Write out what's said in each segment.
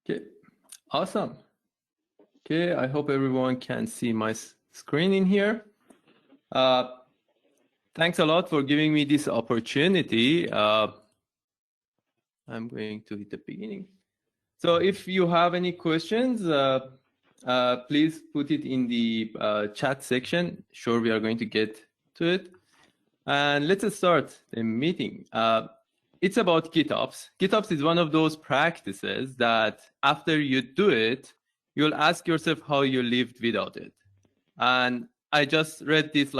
Okay, awesome. Okay, I hope everyone can see my screen in here. Thanks a lot for giving me this opportunity. I'm going to hit the beginning. So if you have any questions, please put it in the chat section. Sure, we are going to get to it. And let's start the meeting. It's about GitOps. GitOps is one of those practices that after you do it, you'll ask yourself how you lived without it. And I just read this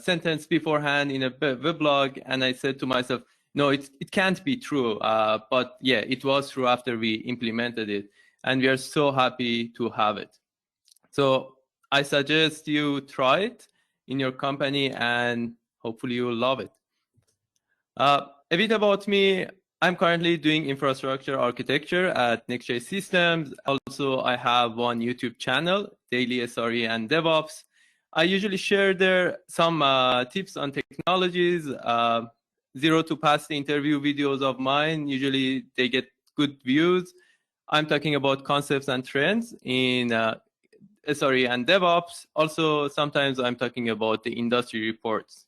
sentence beforehand in a weblog, and I said to myself, no, it can't be true. But yeah, it was true after we implemented it. And we are so happy to have it. So I suggest you try it in your company, and hopefully you will love it. A bit about me. I'm currently doing infrastructure architecture at Next.js Systems. Also, I have one YouTube channel, Daily SRE and DevOps. I usually share there some tips on technologies, 0 to pass the interview videos of mine. Usually they get good views. I'm talking about concepts and trends in SRE and DevOps. Also, sometimes I'm talking about the industry reports.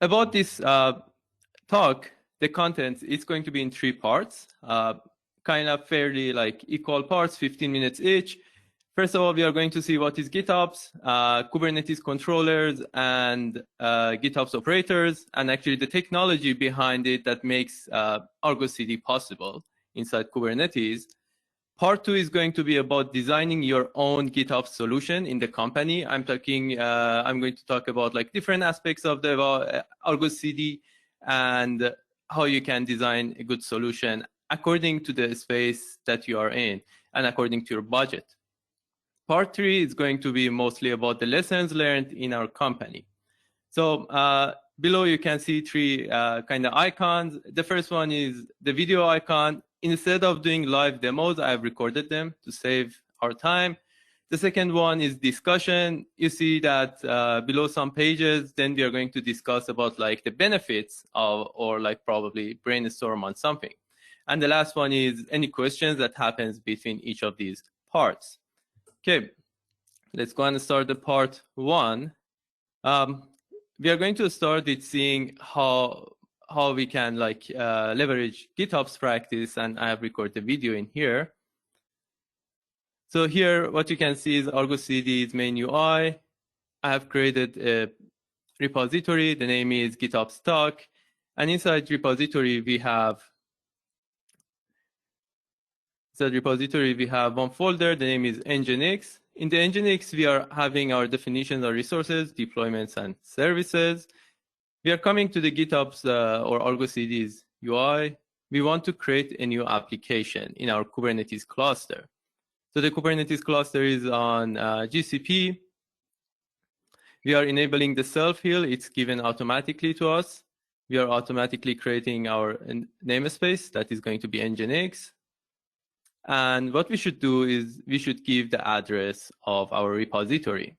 About this talk, the content is going to be in 3 parts, kind of fairly equal parts, 15 minutes each. First of all, we are going to see what is GitOps, Kubernetes controllers, and GitOps operators, and actually the technology behind it that makes Argo Cd possible inside Kubernetes. Part 2 is going to be about designing your own GitOps solution in the company. I'm going to talk about different aspects of the Argo Cd and how you can design a good solution according to the space that you are in and according to your budget. Part 3 is going to be mostly about the lessons learned in our company. So below you can see 3 kind of icons. The first one is the video icon. Instead of doing live demos, I have recorded them to save our time. The second one is discussion. You see that below some pages, then we are going to discuss about the benefits of, or probably brainstorm on something. And the last one is any questions that happens between each of these parts. Okay, let's go and start the part 1. We are going to start with seeing how we can leverage GitOps practice, and I have recorded the video in here. So here, what you can see is Argo Cd's main UI. I have created a repository. The name is GitOps stock, and inside repository we have one folder. The name is Nginx. In the Nginx, we are having our definitions of resources, deployments, and services. We are coming to the GitOps or Argo Cd's UI. We want to create a new application in our Kubernetes cluster. So the Kubernetes cluster is on GCP. We are enabling the self-heal. It's given automatically to us. We are automatically creating our namespace that is going to be Nginx. And what we should do is we should give the address of our repository.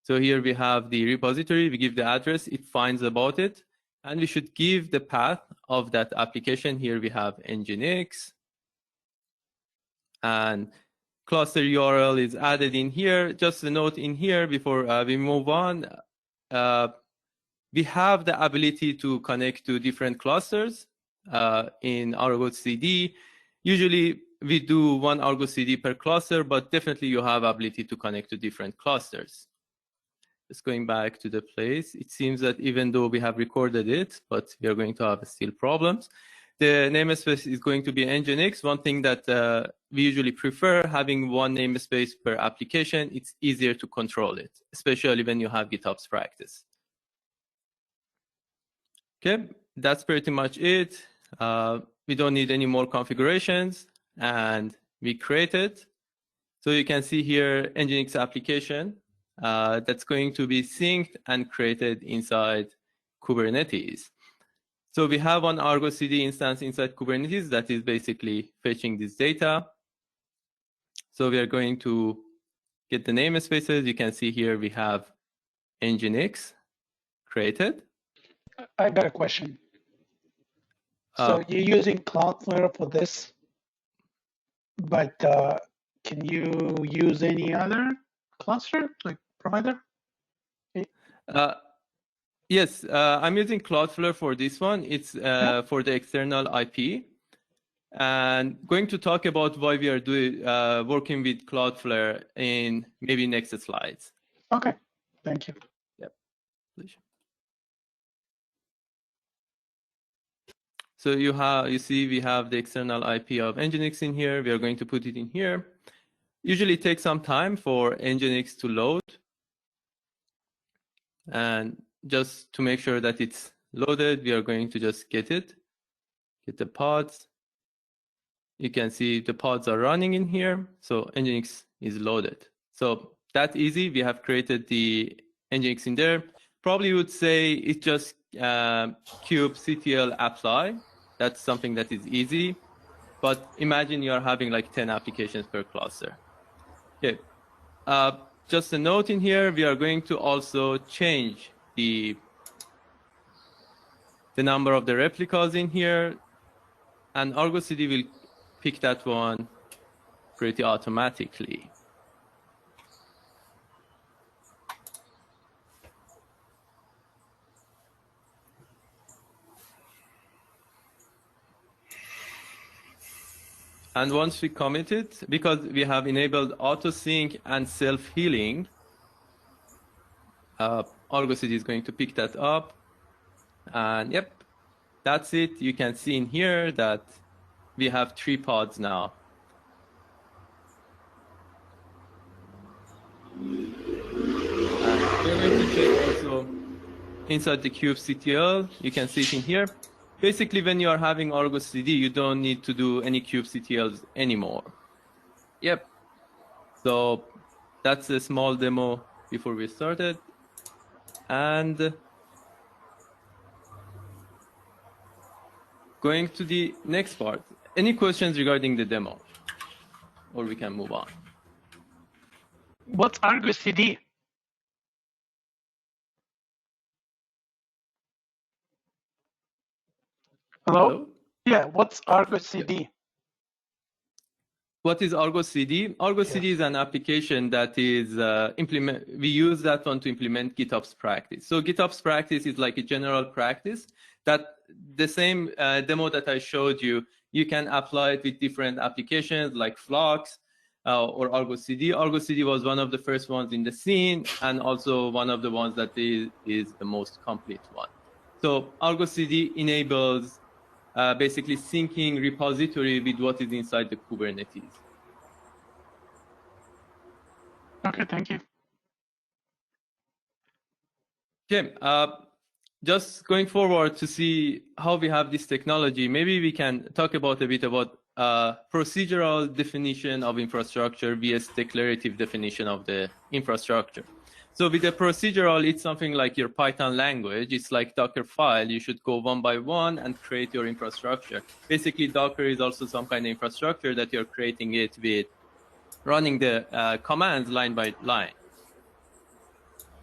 So here we have the repository, we give the address, it finds about it, and we should give the path of that application. Here we have Nginx, and cluster URL is added in here. Just a note in here before we move on, we have the ability to connect to different clusters in Argo Cd. Usually we do 1 Argo Cd per cluster, but definitely you have ability to connect to different clusters. Just going back to the place, it seems that even though we have recorded it, but we are going to have still problems. The namespace is going to be Nginx. One thing that we usually prefer, having 1 namespace per application, it's easier to control it, especially when you have GitOps practice. Okay, that's pretty much it. We don't need any more configurations, and we create it. So you can see here Nginx application that's going to be synced and created inside Kubernetes. So we have one Argo Cd instance inside Kubernetes that is basically fetching this data. So we are going to get the namespaces. You can see here we have Nginx created. I got a question. So you're using Cloudflare for this, but can you use any other cluster, like provider? Yes, I'm using Cloudflare for this one. It's for the external IP. And going to talk about why we are working with Cloudflare in maybe next slides. Okay, thank you. Yep. Please. So you see we have the external IP of Nginx in here. We are going to put it in here. Usually it takes some time for Nginx to load. And just to make sure that it's loaded, we are going to just get the pods. You can see the pods are running in here. So Nginx is loaded. So that's easy. We have created the Nginx in there. Probably would say it's just kubectl apply. That's something that is easy. But imagine you're having like 10 applications per cluster. Okay. Just a note in here, we are going to also change the number of the replicas in here, and Argo Cd will pick that one pretty automatically. And once we commit it, because we have enabled auto sync and self-healing, Argo Cd is going to pick that up. And yep, that's it. You can see in here that we have 3 pods now. And we're going to check also inside the kubectl. You can see it in here. Basically, when you are having Argo Cd, you don't need to do any kubectls anymore. Yep. So that's a small demo before we started. And going to the next part. Any questions regarding the demo? Or we can move on. What's Argo Cd? Hello? Yeah, what's Argo Cd? What is Argo Cd? Argo Cd is an application that is we use that one to implement GitOps practice. So GitOps practice is like a general practice that the same demo that I showed you, you can apply it with different applications like Flux or Argo Cd. Argo Cd was one of the first ones in the scene and also one of the ones that is the most complete one. So Argo Cd enables basically syncing repository with what is inside the Kubernetes. Okay, thank you. Okay, just going forward to see how we have this technology, maybe we can talk about a bit about procedural definition of infrastructure vs declarative definition of the infrastructure. So with the procedural, it's something like your Python language. It's like Docker file. You should go one by one and create your infrastructure. Basically, Docker is also some kind of infrastructure that you're creating it with running the commands line by line.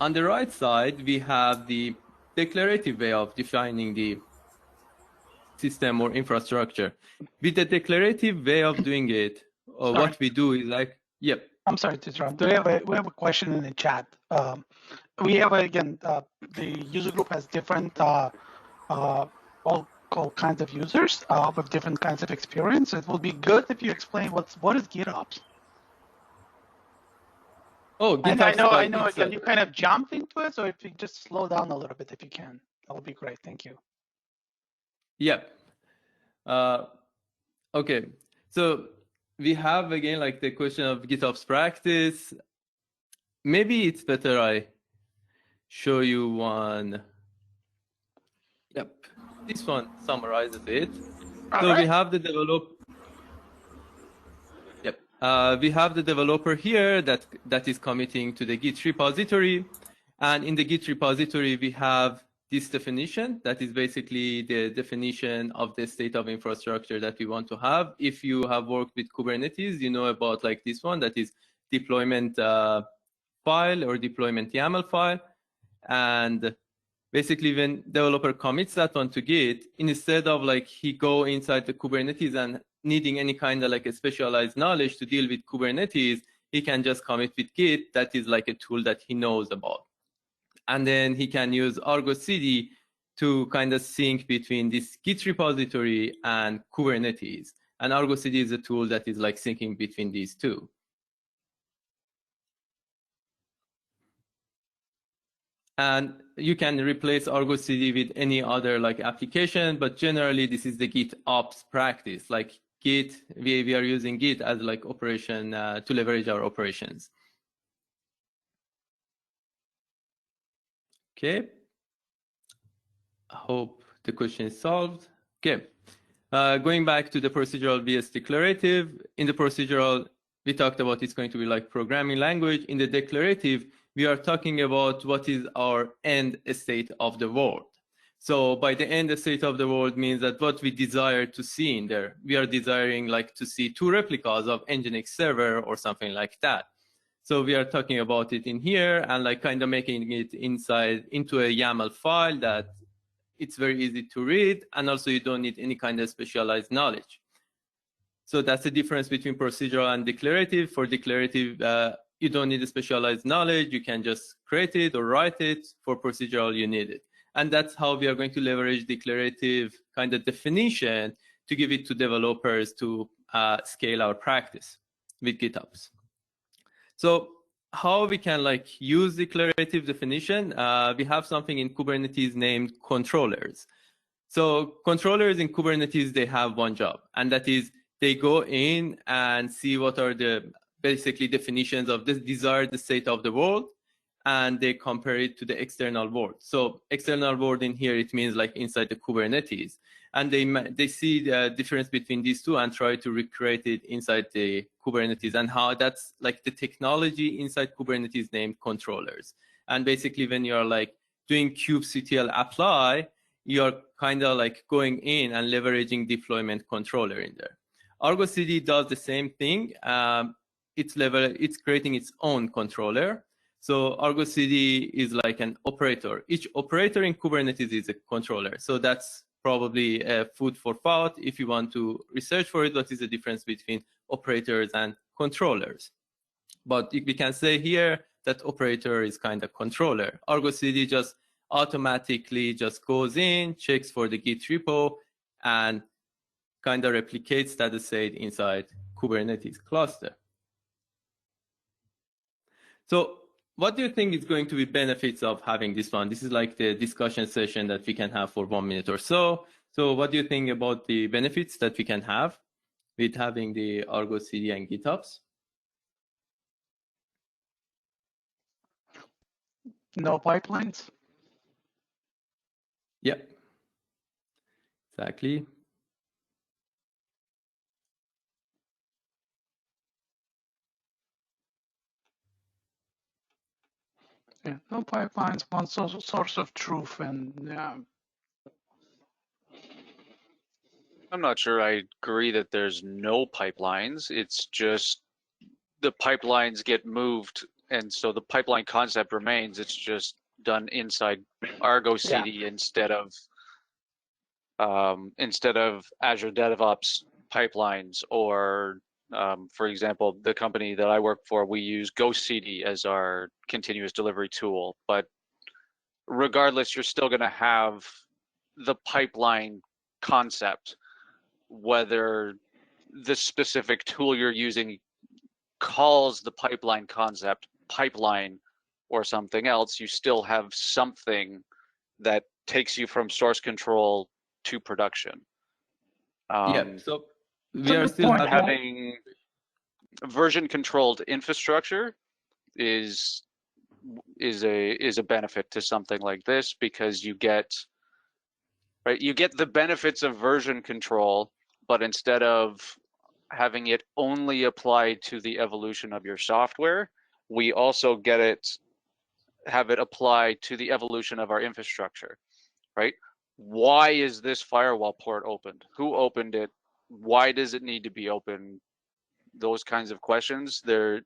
On the right side, we have the declarative way of defining the system or infrastructure. With the declarative way of doing it, what we do is like, yep. I'm sorry to interrupt. We have a question in the chat. We have, again, the user group has different, all kinds of users with different kinds of experience. It would be good if you explain what is GitOps. Oh, GitOps. I know. Again, you kind of jumped into it, so if you just slow down a little bit, if you can, that would be great. Thank you. Yep. Okay. So we have again like the question of GitOps practice. Maybe it's better I show you one. Yep. This one summarizes it. So we have the developer. Yep. We have the developer here that is committing to the Git repository. And in the Git repository, we have this definition that is basically the definition of the state of infrastructure that we want to have. If you have worked with Kubernetes, you know about like this one that is deployment file or deployment YAML file. And basically when developer commits that one to Git, instead of like he go inside the Kubernetes and needing any kind of like a specialized knowledge to deal with Kubernetes, he can just commit with Git. That is like a tool that he knows about. And then he can use Argo Cd to kind of sync between this Git repository and Kubernetes. And Argo Cd is a tool that is like syncing between these two. And you can replace Argo Cd with any other like application, but generally this is the GitOps practice. Like Git, we are using Git as like operation to leverage our operations. Okay. I hope the question is solved. Okay. Going back to the procedural vs declarative, in the procedural, we talked about it's going to be like programming language. In the declarative, we are talking about what is our end state of the world. So by the end state of the world means that what we desire to see in there, we are desiring like to see 2 replicas of Nginx server or something like that. So we are talking about it in here and like kind of making it inside into a YAML file that it's very easy to read, and also you don't need any kind of specialized knowledge. So that's the difference between procedural and declarative. For declarative, you don't need a specialized knowledge. You can just create it or write it. For procedural, you need it. And that's how we are going to leverage declarative kind of definition to give it to developers to scale our practice with GitOps. So how we can like use declarative definition? We have something in Kubernetes named controllers. So controllers in Kubernetes, they have one job, and that is they go in and see what are the basically definitions of the desired state of the world, and they compare it to the external world. So external world in here, it means like inside the Kubernetes. And they see the difference between these two and try to recreate it inside the Kubernetes, and how that's like the technology inside Kubernetes named controllers. And basically when you're like doing kubectl apply, you're kind of like going in and leveraging deployment controller in there. Argo Cd does the same thing. It's creating its own controller. So Argo Cd is like an operator. Each operator in Kubernetes is a controller. So that's probably food for thought if you want to research for it. What is the difference between operators and controllers? But we can say here that operator is kind of controller. Argo Cd just automatically just goes in, checks for the Git repo, and kind of replicates that state inside Kubernetes cluster. So what do you think is going to be benefits of having this one? This is like the discussion session that we can have for 1 minute or so. So what do you think about the benefits that we can have with having the Argo Cd and GitOps? No pipelines. Yeah, exactly. Yeah, no pipelines, one source of truth, and yeah. I'm not sure I agree that there's no pipelines. It's just the pipelines get moved, and so the pipeline concept remains. It's just done inside Argo Cd instead of Azure DevOps pipelines, or for example, the company that I work for, we use GoCD as our continuous delivery tool. But regardless, you're still going to have the pipeline concept, whether the specific tool you're using calls the pipeline concept pipeline or something else. You still have something that takes you from source control to production. Yeah, so we are still having version controlled infrastructure is a benefit to something like this, because you get the benefits of version control, but instead of having it only applied to the evolution of your software, we also have it applied to the evolution of our infrastructure, right? Why is this firewall port opened? Who opened it? Why does it need to be open? Those kinds of questions, they're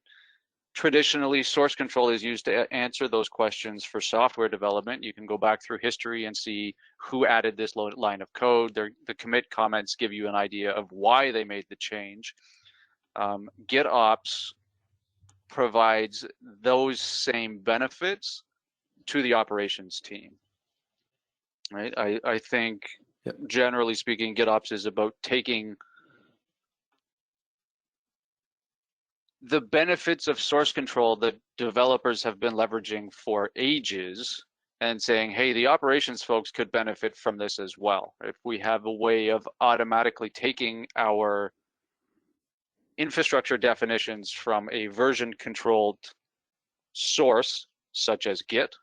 Traditionally, source control is used to answer those questions for software development. You can go back through history and see who added this line of code. The commit comments give you an idea of why they made the change. GitOps provides those same benefits to the operations team. Right? I think, generally speaking, GitOps is about taking the benefits of source control that developers have been leveraging for ages and saying, hey, the operations folks could benefit from this as well. If we have a way of automatically taking our infrastructure definitions from a version controlled source, such as Git,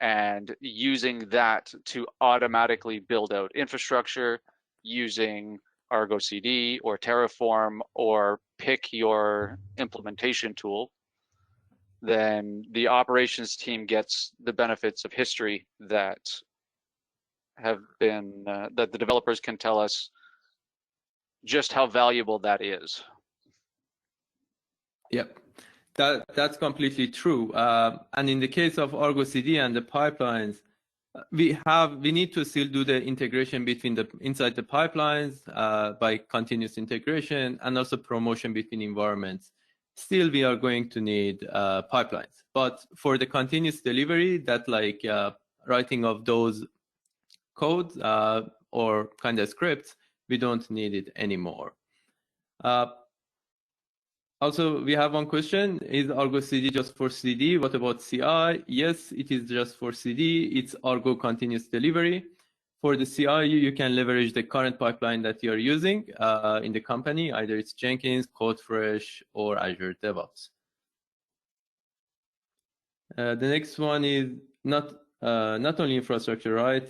and using that to automatically build out infrastructure using Argo Cd or Terraform, or pick your implementation tool, then the operations team gets the benefits of history that have been, that the developers can tell us just how valuable that is. Yep, that's completely true. And in the case of Argo Cd and the pipelines, we need to still do the integration between inside the pipelines by continuous integration, and also promotion between environments. Still, we are going to need pipelines, but for the continuous delivery, that like writing of those codes or kind of scripts, we don't need it anymore. Also, we have one question. Is Argo Cd just for CD? What about CI? Yes, it is just for CD. It's Argo Continuous Delivery. For the CI, you can leverage the current pipeline that you're using in the company. Either it's Jenkins, CodeFresh, or Azure DevOps. The next one is not only infrastructure, right?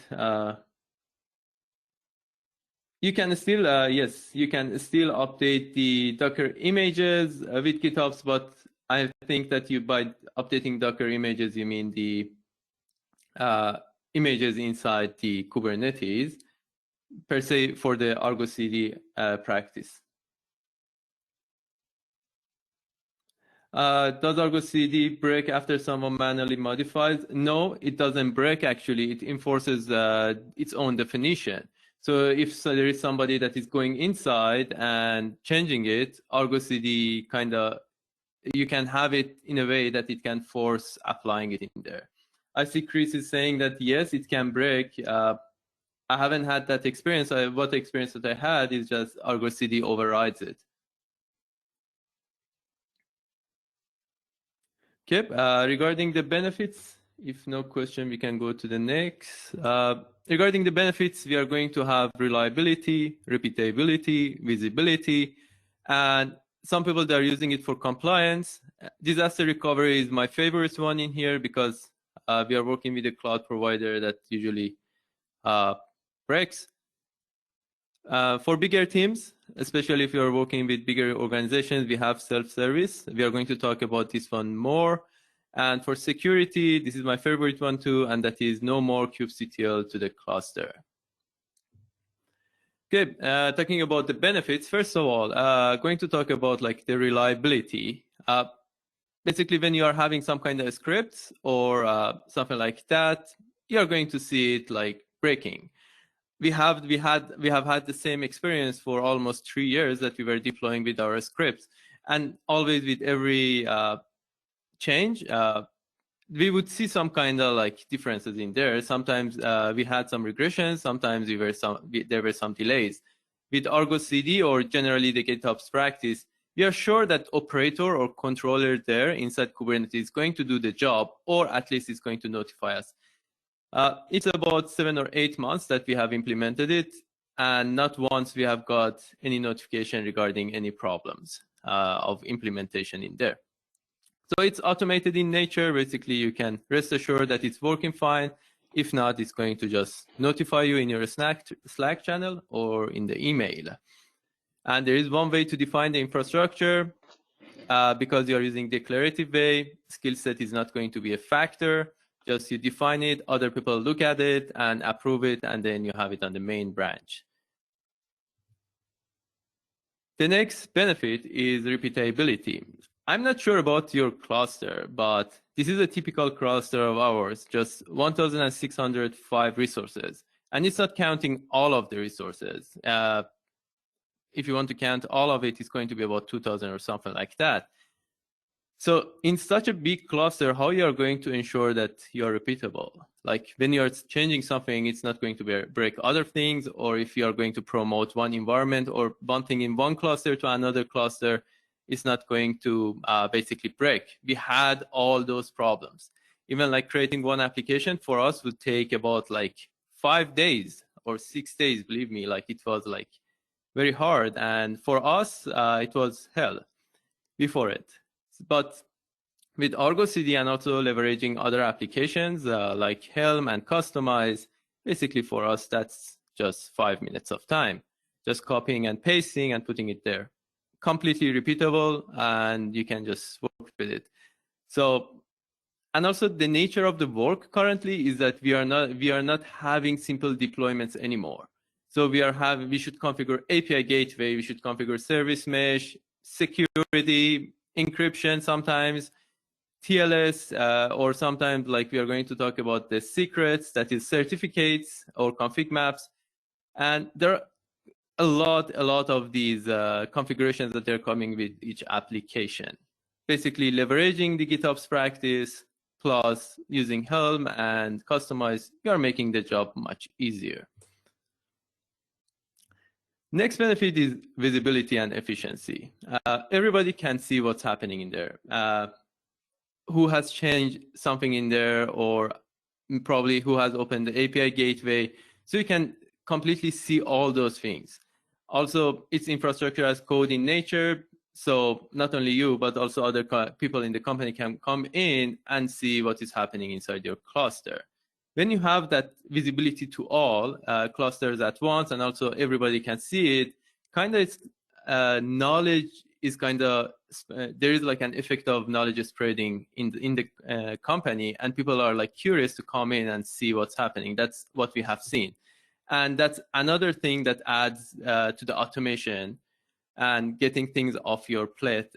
You can still, yes, you can still update the Docker images with GitOps, but I think that by updating Docker images, you mean the images inside the Kubernetes, per se, for the Argo Cd practice. Does Argo Cd break after someone manually modifies? No, it doesn't break, actually. It enforces its own definition. So if there is somebody that is going inside and changing it, Argo Cd you can have it in a way that it can force applying it in there. I see Chris is saying that yes, it can break. I haven't had that experience. What experience that I had is just Argo Cd overrides it. Okay, regarding the benefits, if no question, we can go to the next. Regarding the benefits, we are going to have reliability, repeatability, visibility, and some people that are using it for compliance. Disaster recovery is my favorite one in here because we are working with a cloud provider that usually breaks. For bigger teams, especially if you are working with bigger organizations, we have self-service. We are going to talk about this one more. And for security, this is my favorite one too, and that is no more kubectl to the cluster. Okay, talking about the benefits, first of all, going to talk about like the reliability. Basically, when you are having some kind of scripts or something like that, you are going to see it like breaking. We have had the same experience for almost 3 years that we were deploying with our scripts, and always with every change, we would see some kind of like differences in there. Sometimes we had some regressions, sometimes there were some delays. With Argo Cd, or generally the GitOps practice, we are sure that operator or controller there inside Kubernetes is going to do the job, or at least it's going to notify us. It's about 7 or 8 months that we have implemented it, and not once we have got any notification regarding any problems of implementation in there. So it's automated in nature. Basically, you can rest assured that it's working fine. If not, it's going to just notify you in your Slack channel or in the email. And there is one way to define the infrastructure. Because you're using declarative way, skill set is not going to be a factor. Just you define it, other people look at it and approve it, and then you have it on the main branch. The next benefit is repeatability. I'm not sure about your cluster, but this is a typical cluster of ours, just 1,605 resources. And it's not counting all of the resources. If you want to count all of it, it's going to be about 2,000 or something like that. So in such a big cluster, how you are going to ensure that you're repeatable? Like when you're changing something, it's not going to break other things, or if you are going to promote one environment or one thing in one cluster to another cluster, it's not going to basically break. We had all those problems. Even like creating one application for us would take about like 5 days or 6 days, believe me, like it was like very hard. And for us, it was hell before it. But with Argo Cd and also leveraging other applications like Helm and Customize, basically for us, that's just 5 minutes of time. Just copying and pasting and putting it there. Completely repeatable, and you can just work with it. So, and also the nature of the work currently is that we are not having simple deployments anymore. So we should configure API gateway, we should configure service mesh, security, encryption sometimes, TLS, or sometimes like we are going to talk about the secrets, that is certificates or config maps. And there are a lot of these configurations that are coming with each application. Basically leveraging the GitOps practice plus using Helm and Customize, you are making the job much easier. Next benefit is visibility and efficiency. Everybody can see what's happening in there. Who has changed something in there, or probably who has opened the API gateway. So you can completely see all those things. Also, it's infrastructure as code in nature. So not only you, but also other people in the company can come in and see what is happening inside your cluster. When you have that visibility to all clusters at once, and also everybody can see it, kind of knowledge is kind of, there is like an effect of knowledge spreading in the company, and people are like curious to come in and see what's happening. That's what we have seen. And that's another thing that adds to the automation and getting things off your plate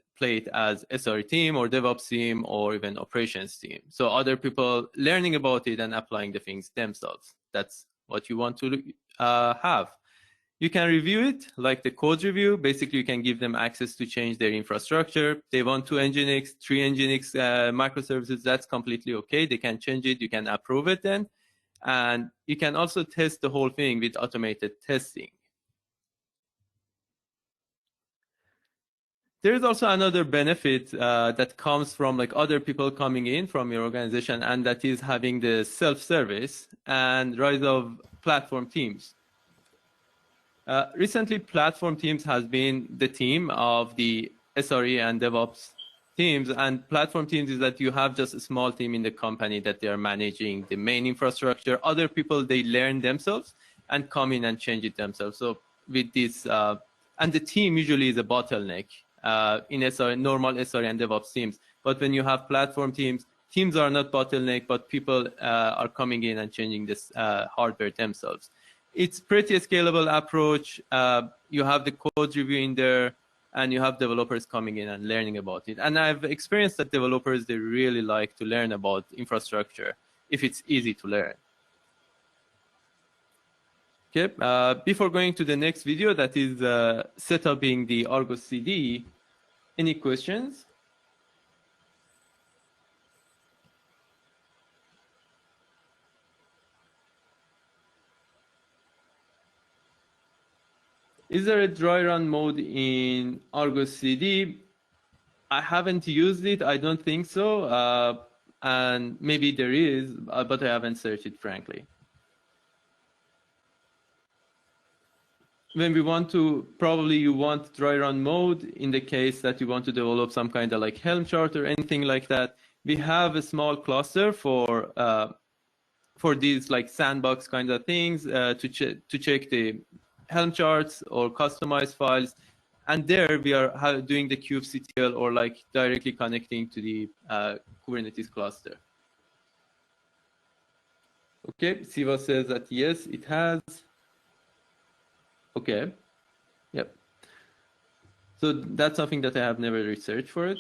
as SRE team or DevOps team or even operations team. So other people learning about it and applying the things themselves. That's what you want to have. You can review it like the code review. Basically, you can give them access to change their infrastructure. They want 2 Nginx, 3 Nginx microservices. That's completely okay. They can change it. You can approve it then. And you can also test the whole thing with automated testing. There's also another benefit that comes from like other people coming in from your organization, and that is having the self-service and rise of platform teams. Recently, platform teams has been the team of the SRE and DevOps teams, and platform teams is that you have just a small team in the company that they are managing the main infrastructure. Other people, they learn themselves and come in and change it themselves. So with this, and the team usually is a bottleneck in SRE, normal SRE and DevOps teams. But when you have platform teams, teams are not bottleneck, but people are coming in and changing this hardware themselves. It's pretty scalable approach. You have the code review in there, and you have developers coming in and learning about it. And I've experienced that developers, they really like to learn about infrastructure if it's easy to learn. Okay, before going to the next video, that is setuping the Argo Cd, any questions? Is there a dry run mode in Argo Cd? I haven't used it. I don't think so. And maybe there is, but I haven't searched it, frankly. When we want to, probably you want dry run mode in the case that you want to develop some kind of like Helm chart or anything like that. We have a small cluster for these like sandbox kind of things to check the Helm charts or customized files. And there we are doing the kubectl or like directly connecting to the Kubernetes cluster. Okay, Siva says that yes, it has. Okay, yep. So that's something that I have never researched for it.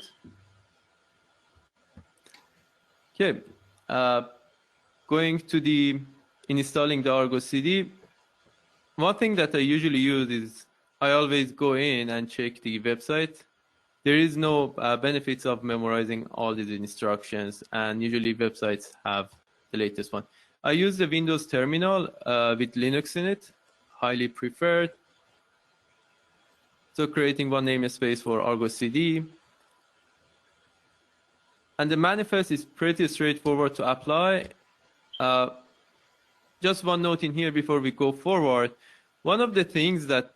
Okay, going to the installing the Argo Cd. One thing that I usually use is I always go in and check the website. There is no benefits of memorizing all these instructions, and usually websites have the latest one. I use the Windows terminal with Linux in it, highly preferred. So creating one namespace for Argo Cd. And the manifest is pretty straightforward to apply. Just one note in here before we go forward. One of the things that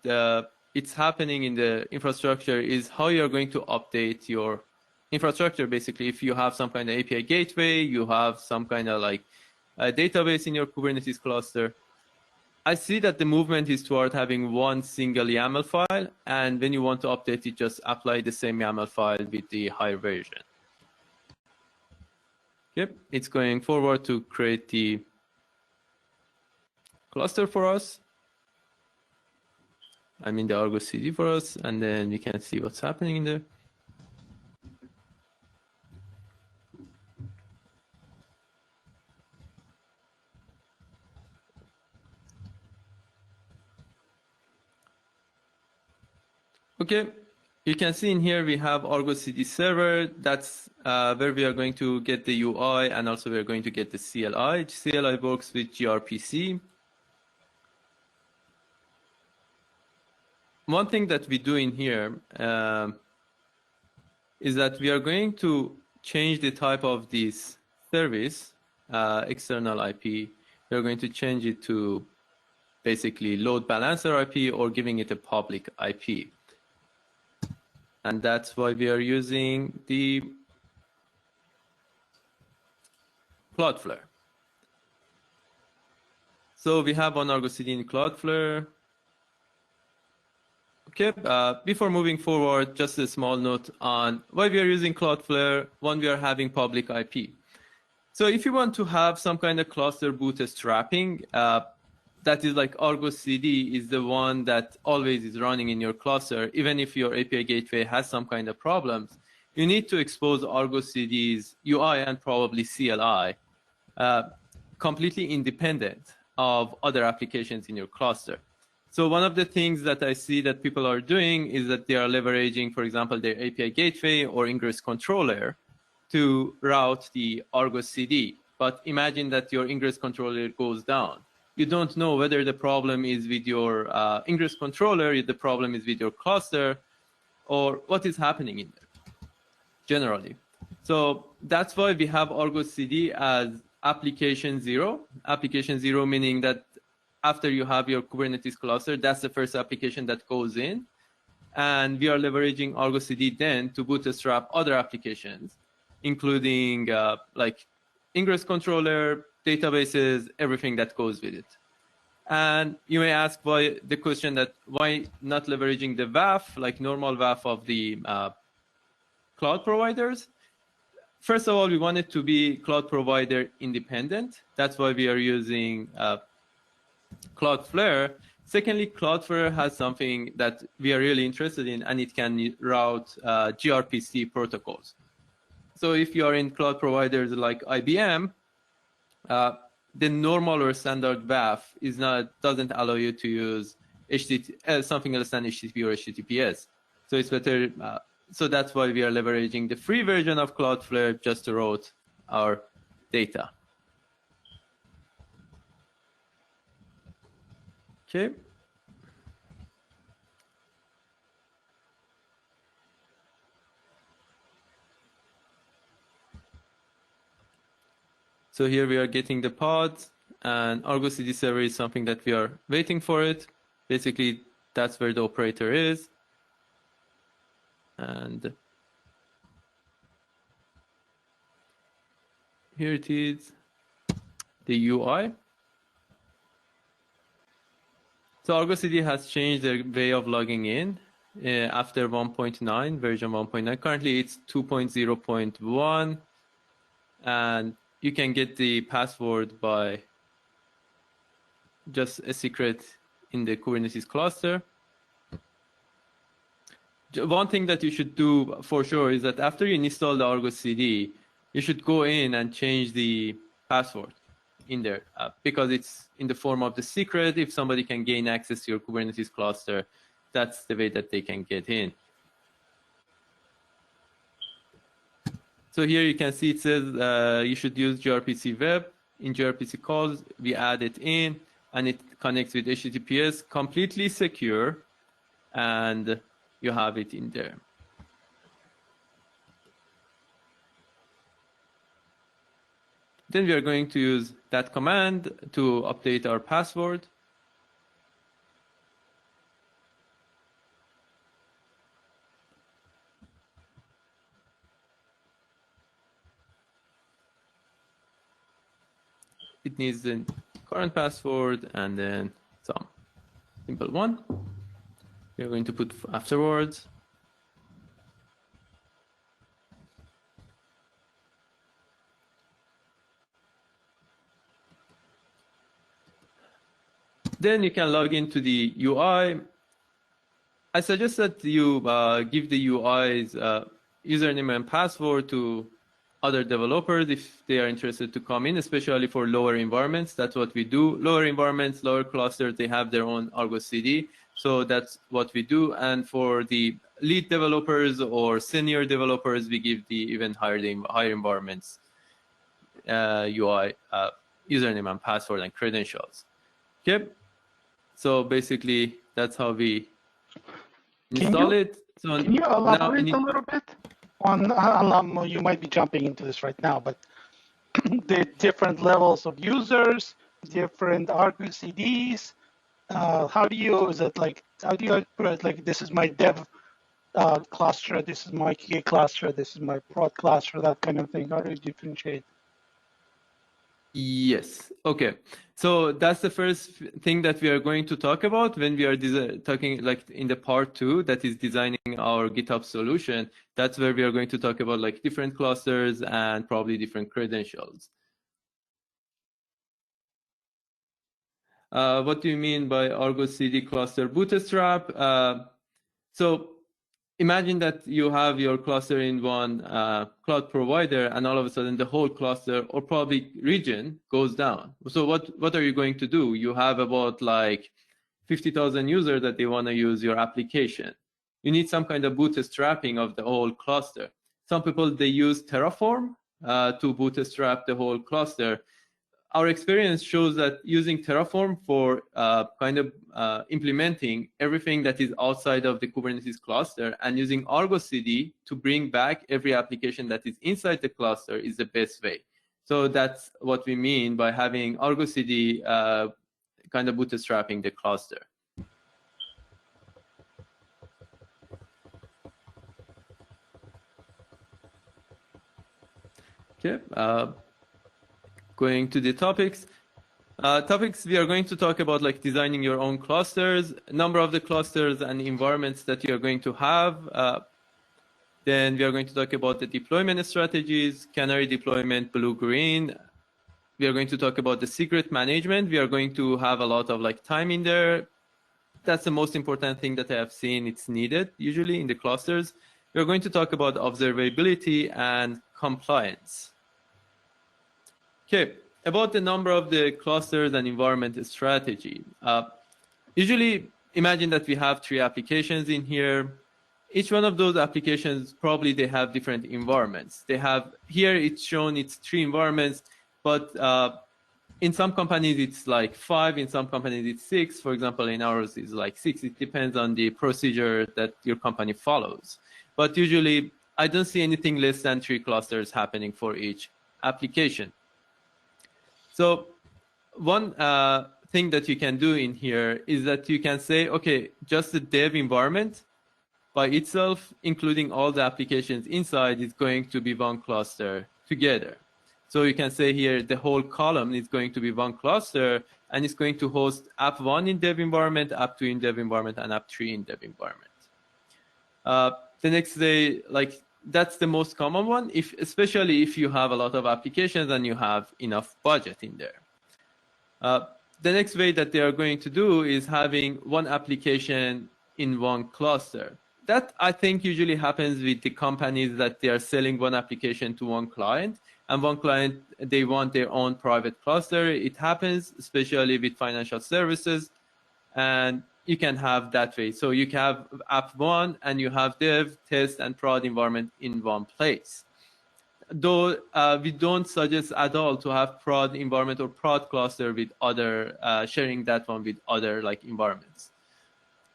it's happening in the infrastructure is how you're going to update your infrastructure. Basically, if you have some kind of API gateway, you have some kind of like a database in your Kubernetes cluster. I see that the movement is toward having one single YAML file, and when you want to update it, just apply the same YAML file with the higher version. Yep, it's going forward to create the cluster for us. I mean the Argo Cd for us, and then we can see what's happening in there. Okay, you can see in here we have Argo Cd server. That's where we are going to get the UI, and also we are going to get the CLI. CLI works with gRPC. One thing that we do in here is that we are going to change the type of this service, external IP. We are going to change it to basically load balancer IP or giving it a public IP. And that's why we are using the Cloudflare. So we have one Argo Cd in Cloudflare. Okay, before moving forward, just a small note on why we are using Cloudflare when we are having public IP. So if you want to have some kind of cluster bootstrapping, that is like Argo Cd is the one that always is running in your cluster. Even if your API gateway has some kind of problems, you need to expose Argo Cd's UI and probably CLI completely independent of other applications in your cluster. So one of the things that I see that people are doing is that they are leveraging, for example, their API gateway or ingress controller to route the Argo Cd. But imagine that your ingress controller goes down. You don't know whether the problem is with your ingress controller, if the problem is with your cluster, or what is happening in there generally. So that's why we have Argo Cd as application zero. Application zero meaning that after you have your Kubernetes cluster, that's the first application that goes in. And we are leveraging Argo Cd then to bootstrap other applications, including like ingress controller, databases, everything that goes with it. And you may ask why the question that why not leveraging the WAF, like normal WAF of the cloud providers? First of all, we want it to be cloud provider independent. That's why we are using Cloudflare. Secondly, Cloudflare has something that we are really interested in, and it can route gRPC protocols. So if you are in cloud providers like IBM, the normal or standard WAF doesn't allow you to use something else than HTTP or HTTPS. So it's better. So that's why we are leveraging the free version of Cloudflare just to route our data. Okay. So here we are getting the pods, and Argo Cd server is something that we are waiting for it. Basically, that's where the operator is. And here it is, the UI. So Argo Cd has changed their way of logging in after 1.9, version 1.9. Currently, it's 2.0.1, and you can get the password by just a secret in the Kubernetes cluster. one thing that you should do for sure is that after you install the Argo Cd, you should go in and change the password in there because it's in the form of the secret. If somebody can gain access to your Kubernetes cluster, that's the way that they can get in. So here you can see it says you should use gRPC web. In gRPC calls, we add it in, and it connects with HTTPS, completely secure, and you have it in there. Then we are going to use that command to update our password. It needs the current password and then some simple one. We are going to put afterwards. Then you can log into the UI. I suggest that you give the UI's username and password to other developers if they are interested to come in, especially for lower environments. That's what we do. Lower environments, lower clusters, they have their own Argo Cd. So that's what we do. And for the lead developers or senior developers, we give the even higher environments UI username and password and credentials. Okay. So basically, that's how we install it. So can you elaborate a little bit on, you might be jumping into this right now, but the different levels of users, different Argo CDs, how do you, is it like, how do you put it, like, this is my dev cluster, this is my QA cluster, this is my prod cluster, that kind of thing? How do you differentiate? Yes. Okay. So that's the first thing that we are going to talk about when we are talking like in the part 2, that is designing our GitOps solution. That's where we are going to talk about like different clusters and probably different credentials. What do you mean by Argo Cd cluster bootstrap? So imagine that you have your cluster in one cloud provider, and all of a sudden the whole cluster or probably region goes down. So what are you going to do? You have about like 50,000 users that they want to use your application. You need some kind of bootstrapping of the whole cluster. Some people, they use Terraform to bootstrap the whole cluster. Our experience shows that using Terraform for implementing everything that is outside of the Kubernetes cluster and using Argo Cd to bring back every application that is inside the cluster is the best way. So that's what we mean by having Argo Cd bootstrapping the cluster. Okay. Going to the topics. We are going to talk about like designing your own clusters, number of the clusters and environments that you are going to have. Then we are going to talk about the deployment strategies, canary deployment, blue-green. We are going to talk about the secret management. We are going to have a lot of like time in there. That's the most important thing that I have seen it's needed usually in the clusters. We are going to talk about observability and compliance. Okay, about the number of the clusters and environment strategy. Usually, imagine that we have 3 applications in here. Each one of those applications, probably they have different environments. They have, here it's shown it's 3 environments, but in some companies it's like 5, in some companies it's 6. For example, in ours it's like 6. It depends on the procedure that your company follows. But usually, I don't see anything less than 3 clusters happening for each application. So one thing that you can do in here is that you can say, okay, just the dev environment by itself, including all the applications inside, is going to be one cluster together. So you can say here the whole column is going to be one cluster, and it's going to host app 1 in dev environment, app 2 in dev environment, and app 3 in dev environment. The next day, like, that's the most common one, especially if you have a lot of applications and you have enough budget in there. The next way that they are going to do is having one application in one cluster. that I think usually happens with the companies that they are selling one application to one client, and one client, they want their own private cluster. It happens especially with financial services, and you can have that way. So you can have app one and you have dev, test, and prod environment in one place. Though we don't suggest at all to have prod environment or prod cluster with other, sharing that one with other like environments.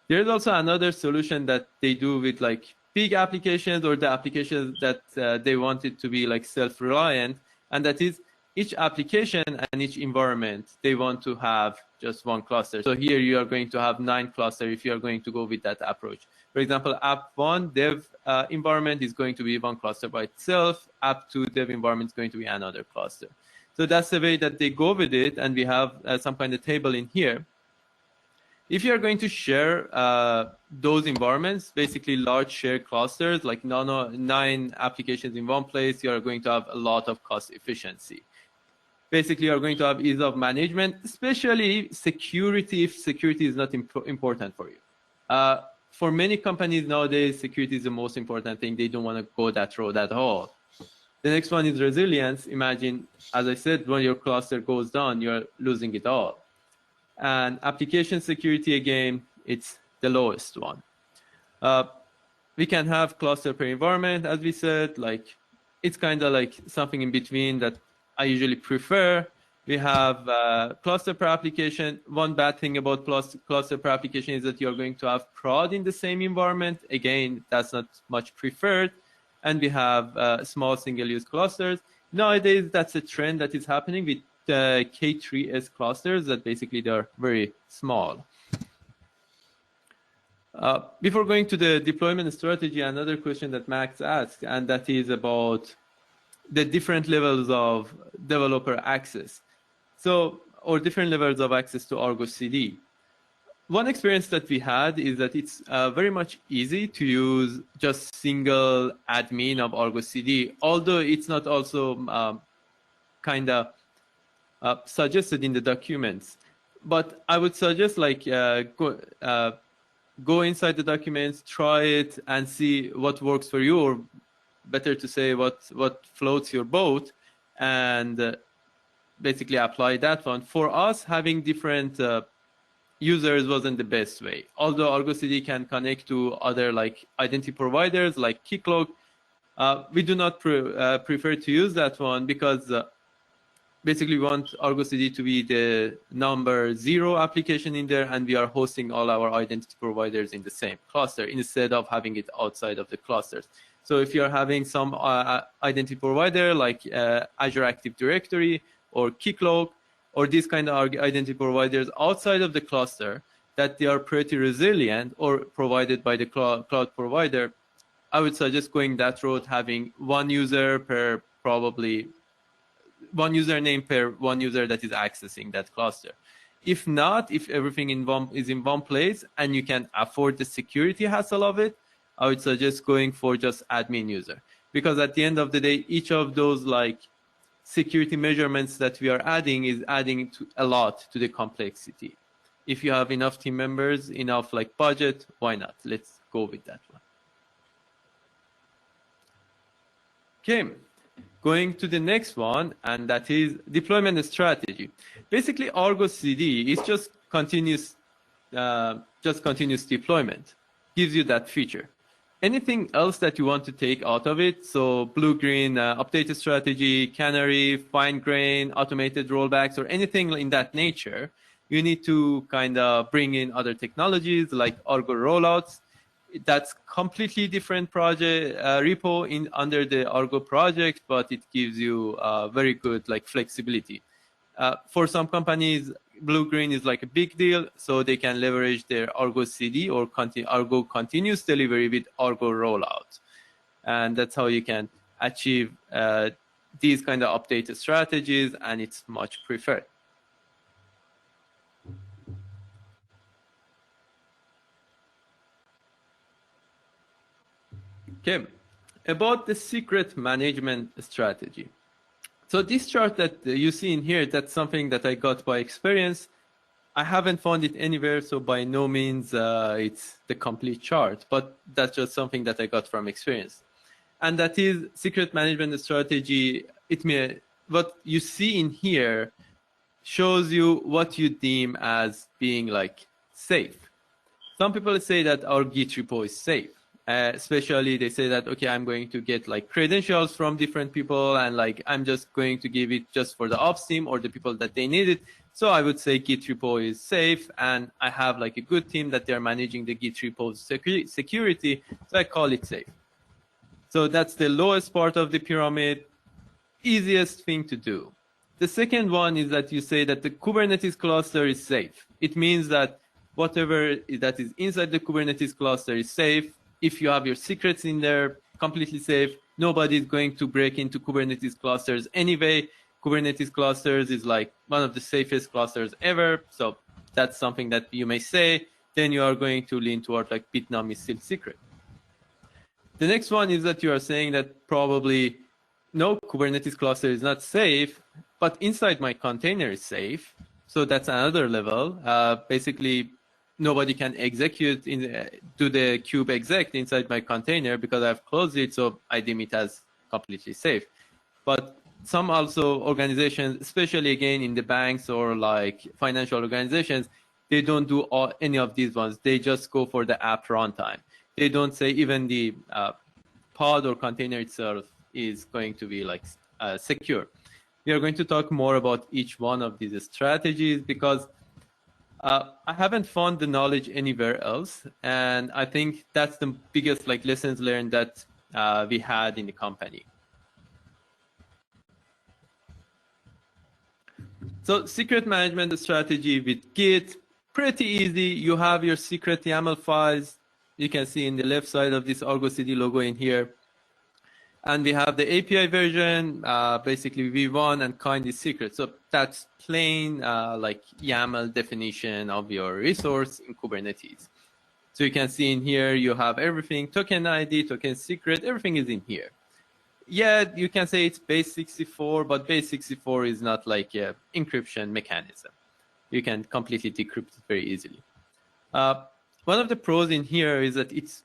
There's also another solution that they do with like big applications or the applications that they want it to be like self-reliant, and that is each application and each environment, they want to have just one cluster. So here you are going to have 9 clusters if you are going to go with that approach. For example, app 1 dev environment is going to be one cluster by itself. App 2 dev environment is going to be another cluster. So that's the way that they go with it, and we have some kind of table in here. If you are going to share those environments, basically large shared clusters, like 9 applications in one place, you are going to have a lot of cost efficiency. Basically, you are going to have ease of management, especially security, if security is not important for you. For many companies nowadays, security is the most important thing. They don't want to go that road at all. The next one is resilience. Imagine, as I said, when your cluster goes down, you're losing it all. And application security, again, it's the lowest one. We can have cluster per environment, as we said, like it's kind of like something in between that I usually prefer. We have cluster per application. One bad thing about cluster per application is that you're going to have prod in the same environment. Again, that's not much preferred. And we have small single-use clusters. Nowadays, that's a trend that is happening with K8s clusters, that basically they're very small. Before going to the deployment strategy, another question that Max asked, and that is about the different levels of developer access. So, or different levels of access to Argo Cd. One experience that we had is that it's very much easy to use just single admin of Argo Cd, although it's not also kind of suggested in the documents. But I would suggest like go inside the documents, try it, and see what works for you, or better to say what floats your boat, and basically apply that one. For us, having different users wasn't the best way. Although Argo Cd can connect to other like identity providers like Keycloak, we do not prefer to use that one, because basically we want Argo Cd to be the number 0 application in there, and we are hosting all our identity providers in the same cluster instead of having it outside of the clusters. So if you're having some identity provider like Azure Active Directory or Keycloak, or these kind of identity providers outside of the cluster, that they are pretty resilient or provided by the cloud provider, I would suggest going that route, having one user per probably one username per one user that is accessing that cluster. If not, if everything is in one place and you can afford the security hassle of it, I would suggest going for just admin user, because at the end of the day, each of those like security measurements that we are adding is adding a lot to the complexity. If you have enough team members, enough like budget, why not? Let's go with that one. Okay. Going to the next one, and that is deployment strategy. Basically, Argo Cd is just continuous deployment. Gives you that feature. Anything else that you want to take out of it? So blue-green update strategy, canary, fine-grain, automated rollbacks, or anything in that nature, you need to kind of bring in other technologies like Argo rollouts. That's completely different project repo under the Argo project, but it gives you very good like flexibility. For some companies, blue-green is like a big deal, so they can leverage their Argo Cd or Argo continuous delivery with Argo rollout, and that's how you can achieve these kind of updated strategies, and it's much preferred. Okay, about the secret management strategy. So this chart that you see in here, that's something that I got by experience. I haven't found it anywhere, so by no means it's the complete chart, but that's just something that I got from experience. And that is secret management strategy. What you see in here shows you what you deem as being like safe. Some people say that our Git repo is safe. Especially they say that, okay, I'm going to get like credentials from different people and like I'm just going to give it just for the ops team or the people that they need it. So I would say Git repo is safe and I have like a good team that they're managing the Git repo security. So I call it safe. So that's the lowest part of the pyramid, easiest thing to do. The second one is that you say that the Kubernetes cluster is safe. It means that whatever that is inside the Kubernetes cluster is safe. If you have your secrets in there, completely safe. Nobody is going to break into Kubernetes clusters anyway. Kubernetes clusters is like one of the safest clusters ever. So that's something that you may say. Then you are going to lean toward like Bitnami is still secret. The next one is that you are saying that probably no, Kubernetes cluster is not safe, but inside my container is safe. So that's another level. Basically, nobody can execute do the kube exec inside my container because I've closed it, so I deem it as completely safe. But some also organizations, especially again in the banks or like financial organizations, they don't do any of these ones. They just go for the app runtime. They don't say even the pod or container itself is going to be like secure. We are going to talk more about each one of these strategies because I haven't found the knowledge anywhere else, and I think that's the biggest like lessons learned that we had in the company. So secret management strategy with Git, pretty easy. You have your secret YAML files. You can see in the left side of this Argo Cd logo in here. And we have the API version, basically V1 and kind is secret. So that's plain like YAML definition of your resource in Kubernetes. So you can see in here, you have everything, token ID, token secret, everything is in here. Yeah, you can say it's base 64, but base 64 is not like an encryption mechanism. You can completely decrypt it very easily. One of the pros in here is that it's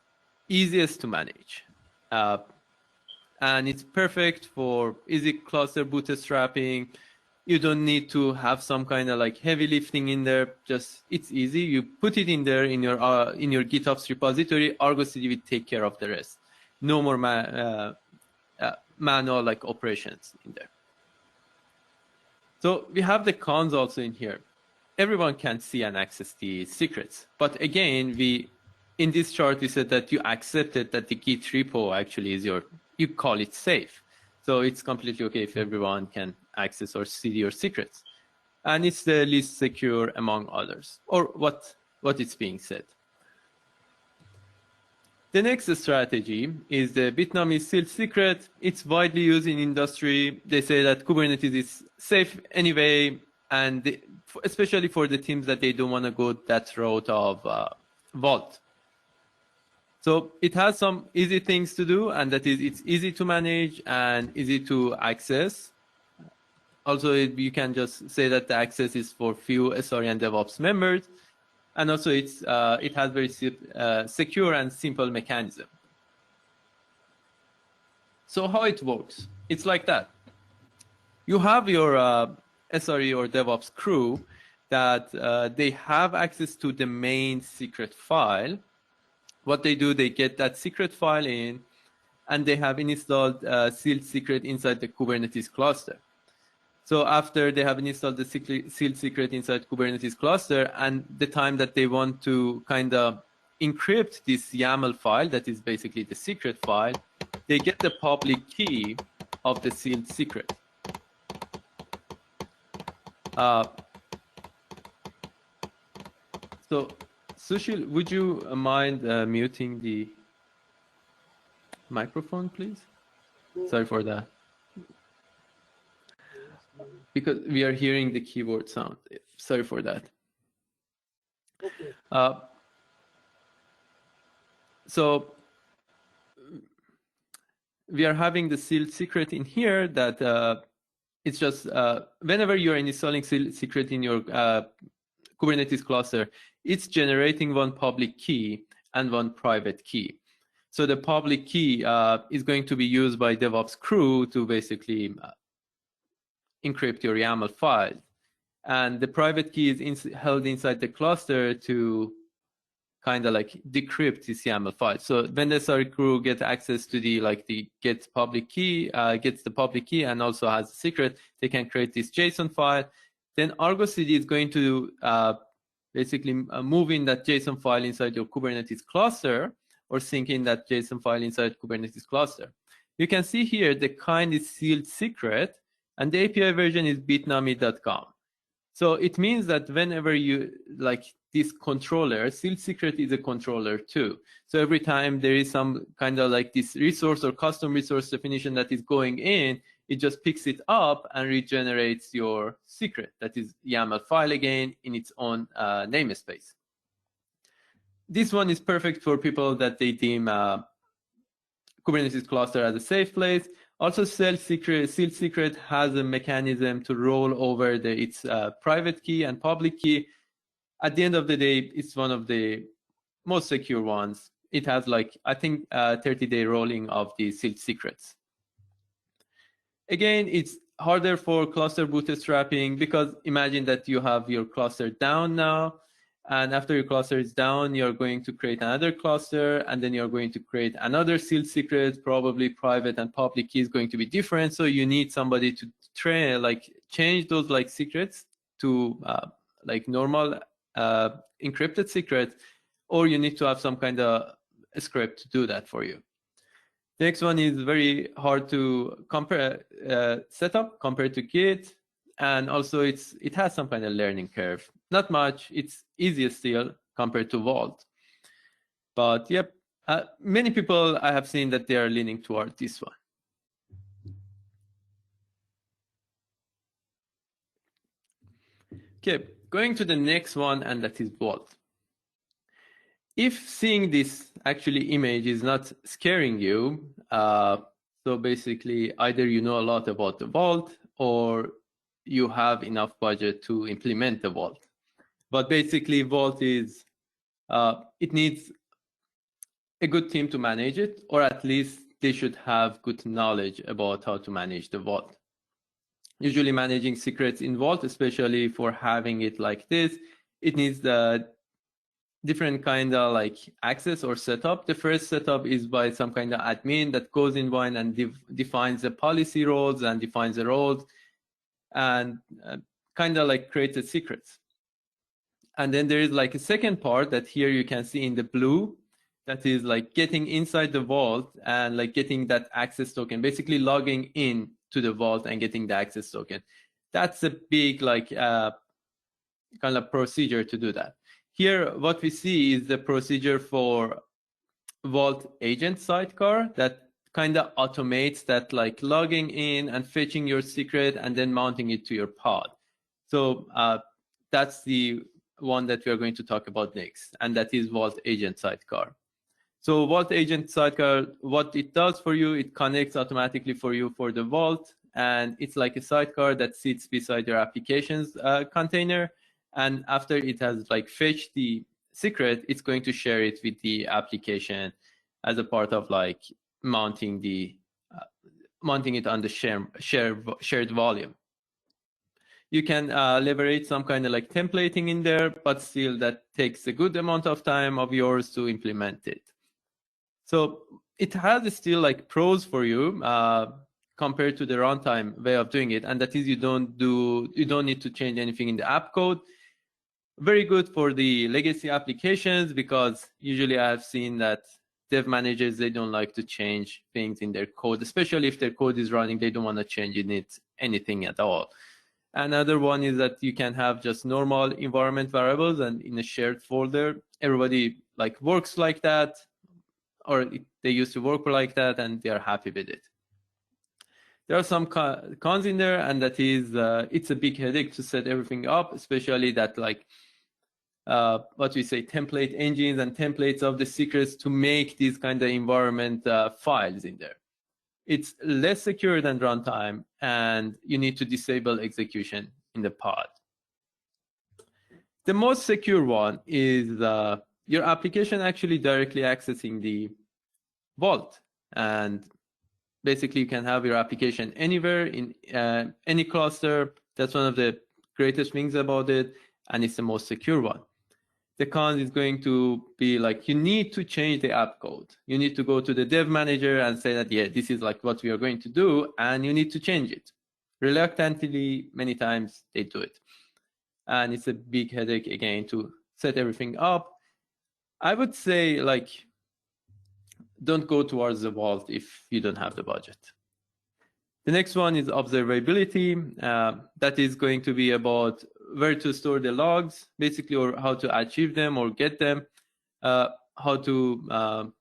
easiest to manage. And it's perfect for easy cluster bootstrapping. You don't need to have some kind of like heavy lifting in there. Just it's easy. You put it in there in your GitOps repository. Argo Cd will take care of the rest. No more manual like operations in there. So we have the cons also in here. Everyone can see and access the secrets, but again, in this chart we said that you accepted that the Git repo actually is you call it safe. So it's completely okay if everyone can access or see your secrets. And it's the least secure among others, or what is being said. The next strategy is the Bitnami is still secret. It's widely used in industry. They say that Kubernetes is safe anyway, and especially for the teams that they don't want to go that route of Vault. So it has some easy things to do, and that is it's easy to manage and easy to access. Also, you can just say that the access is for few SRE and DevOps members. And also it has very secure and simple mechanism. So how it works? It's like that. You have your SRE or DevOps crew that they have access to the main secret file. What they do, they get that secret file in, and they have installed sealed secret inside the Kubernetes cluster. So after they have installed the sealed secret inside Kubernetes cluster, and the time that they want to kind of encrypt this YAML file, that is basically the secret file, they get the public key of the sealed secret. So Sushil, would you mind muting the microphone, please? Sorry for that. Because we are hearing the keyboard sound. Sorry for that. Okay. So we are having the sealed secret in here that it's just whenever you're installing sealed secret in your Kubernetes cluster, it's generating one public key and one private key. So the public key is going to be used by DevOps crew to basically encrypt your YAML file. And the private key is held inside the cluster to kind of like decrypt this YAML file. So when the SRE crew get access to the gets the public key and also has a secret, they can create this JSON file. Then Argo Cd is going to basically move in that JSON file inside your Kubernetes cluster, or sync in that JSON file inside Kubernetes cluster. You can see here the kind is sealed secret, and the API version is bitnami.com. So it means that whenever you this controller, sealed secret is a controller too. So every time there is some kind of like this resource or custom resource definition that is going in, it just picks it up and regenerates your secret. That is YAML file again in its own namespace. This one is perfect for people that they deem Kubernetes cluster as a safe place. Also, sealed secret has a mechanism to roll over its private key and public key. At the end of the day, it's one of the most secure ones. It has I think 30-day rolling of the sealed secrets. Again, it's harder for cluster bootstrapping, because imagine that you have your cluster down now, and after your cluster is down, you're going to create another cluster, and then you're going to create another sealed secret. Probably private and public key is going to be different. So you need somebody to change those secrets to normal encrypted secret, or you need to have some kind of a script to do that for you. The next one is very hard to compare setup compared to Git, and also it has some kind of learning curve. Not much. It's easier still compared to Vault. But yep, many people I have seen that they are leaning toward this one. Okay, going to the next one, and that is Vault. If seeing this actually image is not scaring you, so basically either you know a lot about the Vault or you have enough budget to implement the Vault. But basically Vault is, it needs a good team to manage it, or at least they should have good knowledge about how to manage the Vault. Usually managing secrets in Vault, especially for having it like this, it needs the different kind of access or setup. The first setup is by some kind of admin that goes in one and defines the policy roles and defines the roles and kind of creates the secrets. And then there is a second part that here you can see in the blue, that is getting inside the Vault and getting that access token, basically logging in to the Vault and getting the access token. That's a big kind of procedure to do that. Here, what we see is the procedure for Vault agent sidecar that kind of automates that logging in and fetching your secret and then mounting it to your pod. So that's the one that we are going to talk about next, and that is Vault agent sidecar. So Vault agent sidecar, what it does for you, it connects automatically for you for the Vault, and it's like a sidecar that sits beside your applications container. And after it has fetched the secret, it's going to share it with the application as a part of mounting it on the shared volume. You can leverage some kind of templating in there, but still that takes a good amount of time of yours to implement it. So it has still pros for you compared to the runtime way of doing it, and that is you don't need to change anything in the app code. Very good for the legacy applications, because usually I've seen that dev managers, they don't like to change things in their code, especially if their code is running, they don't want to change in it anything at all. Another one is that you can have just normal environment variables and in a shared folder. Everybody works like that, or they used to work like that, and they are happy with it. There are some cons in there, and that is it's a big headache to set everything up, especially that what we say template engines and templates of the secrets to make these kind of environment files in there. It's less secure than runtime, and you need to disable execution in the pod. The most secure one is your application actually directly accessing the vault, and basically you can have your application anywhere in any cluster. That's one of the greatest things about it, and it's the most secure one. The con is going to be like, you need to change the app code. You need to go to the dev manager and say that, yeah, this is like what we are going to do, and you need to change it. Reluctantly, many times they do it. And it's a big headache again to set everything up. I would say, like, don't go towards the vault if you don't have the budget. The next one is observability. That is going to be about where to store the logs, basically, or how to achieve them or get them, how to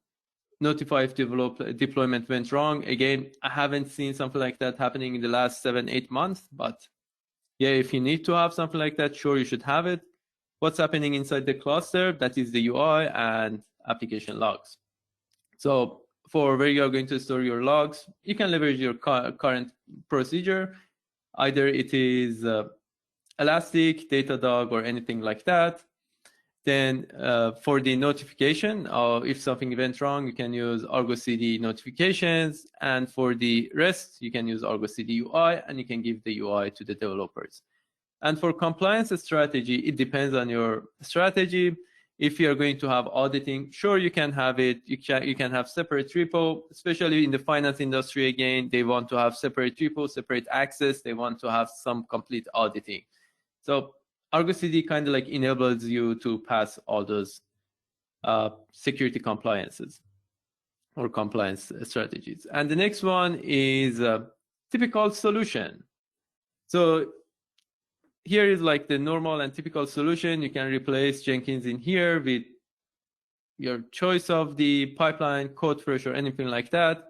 notify if deployment went wrong. Again, I haven't seen something like that happening in the last 7-8 months, but yeah, if you need to have something like that, sure, you should have it. What's happening inside the cluster, that is the UI and application logs. So for where you're going to store your logs, you can leverage your current procedure. Either it is Elastic, Datadog, or anything like that. Then for the notification, if something went wrong, you can use Argo Cd notifications. And for the rest, you can use Argo Cd UI, and you can give the UI to the developers. And for compliance strategy, it depends on your strategy. If you're going to have auditing, sure, you can have it. You can have separate repo, especially in the finance industry. Again, they want to have separate repo, separate access. They want to have some complete auditing. So Argo Cd kind of like enables you to pass all those security compliances or compliance strategies. And the next one is a typical solution. So here is like the normal and typical solution. You can replace Jenkins in here with your choice of the pipeline, CodeFresh, or anything like that.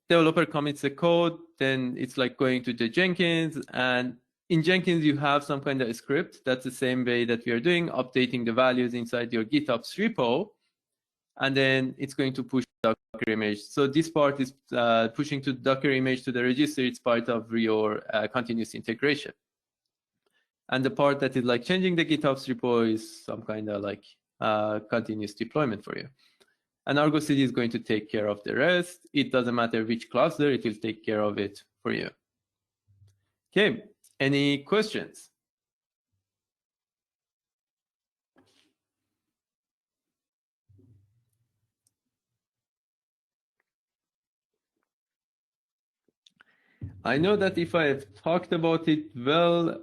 Developer commits the code, then it's like going to the Jenkins, and in Jenkins, you have some kind of script. That's the same way that we are doing, updating the values inside your GitOps repo. And then it's going to push the Docker image. So this part is pushing to Docker image to the register. It's part of your continuous integration. And the part that is like changing the GitOps repo is some kind of like continuous deployment for you. And Argo Cd is going to take care of the rest. It doesn't matter which cluster, it will take care of it for you. Okay. Any questions? I know that if I have talked about it well,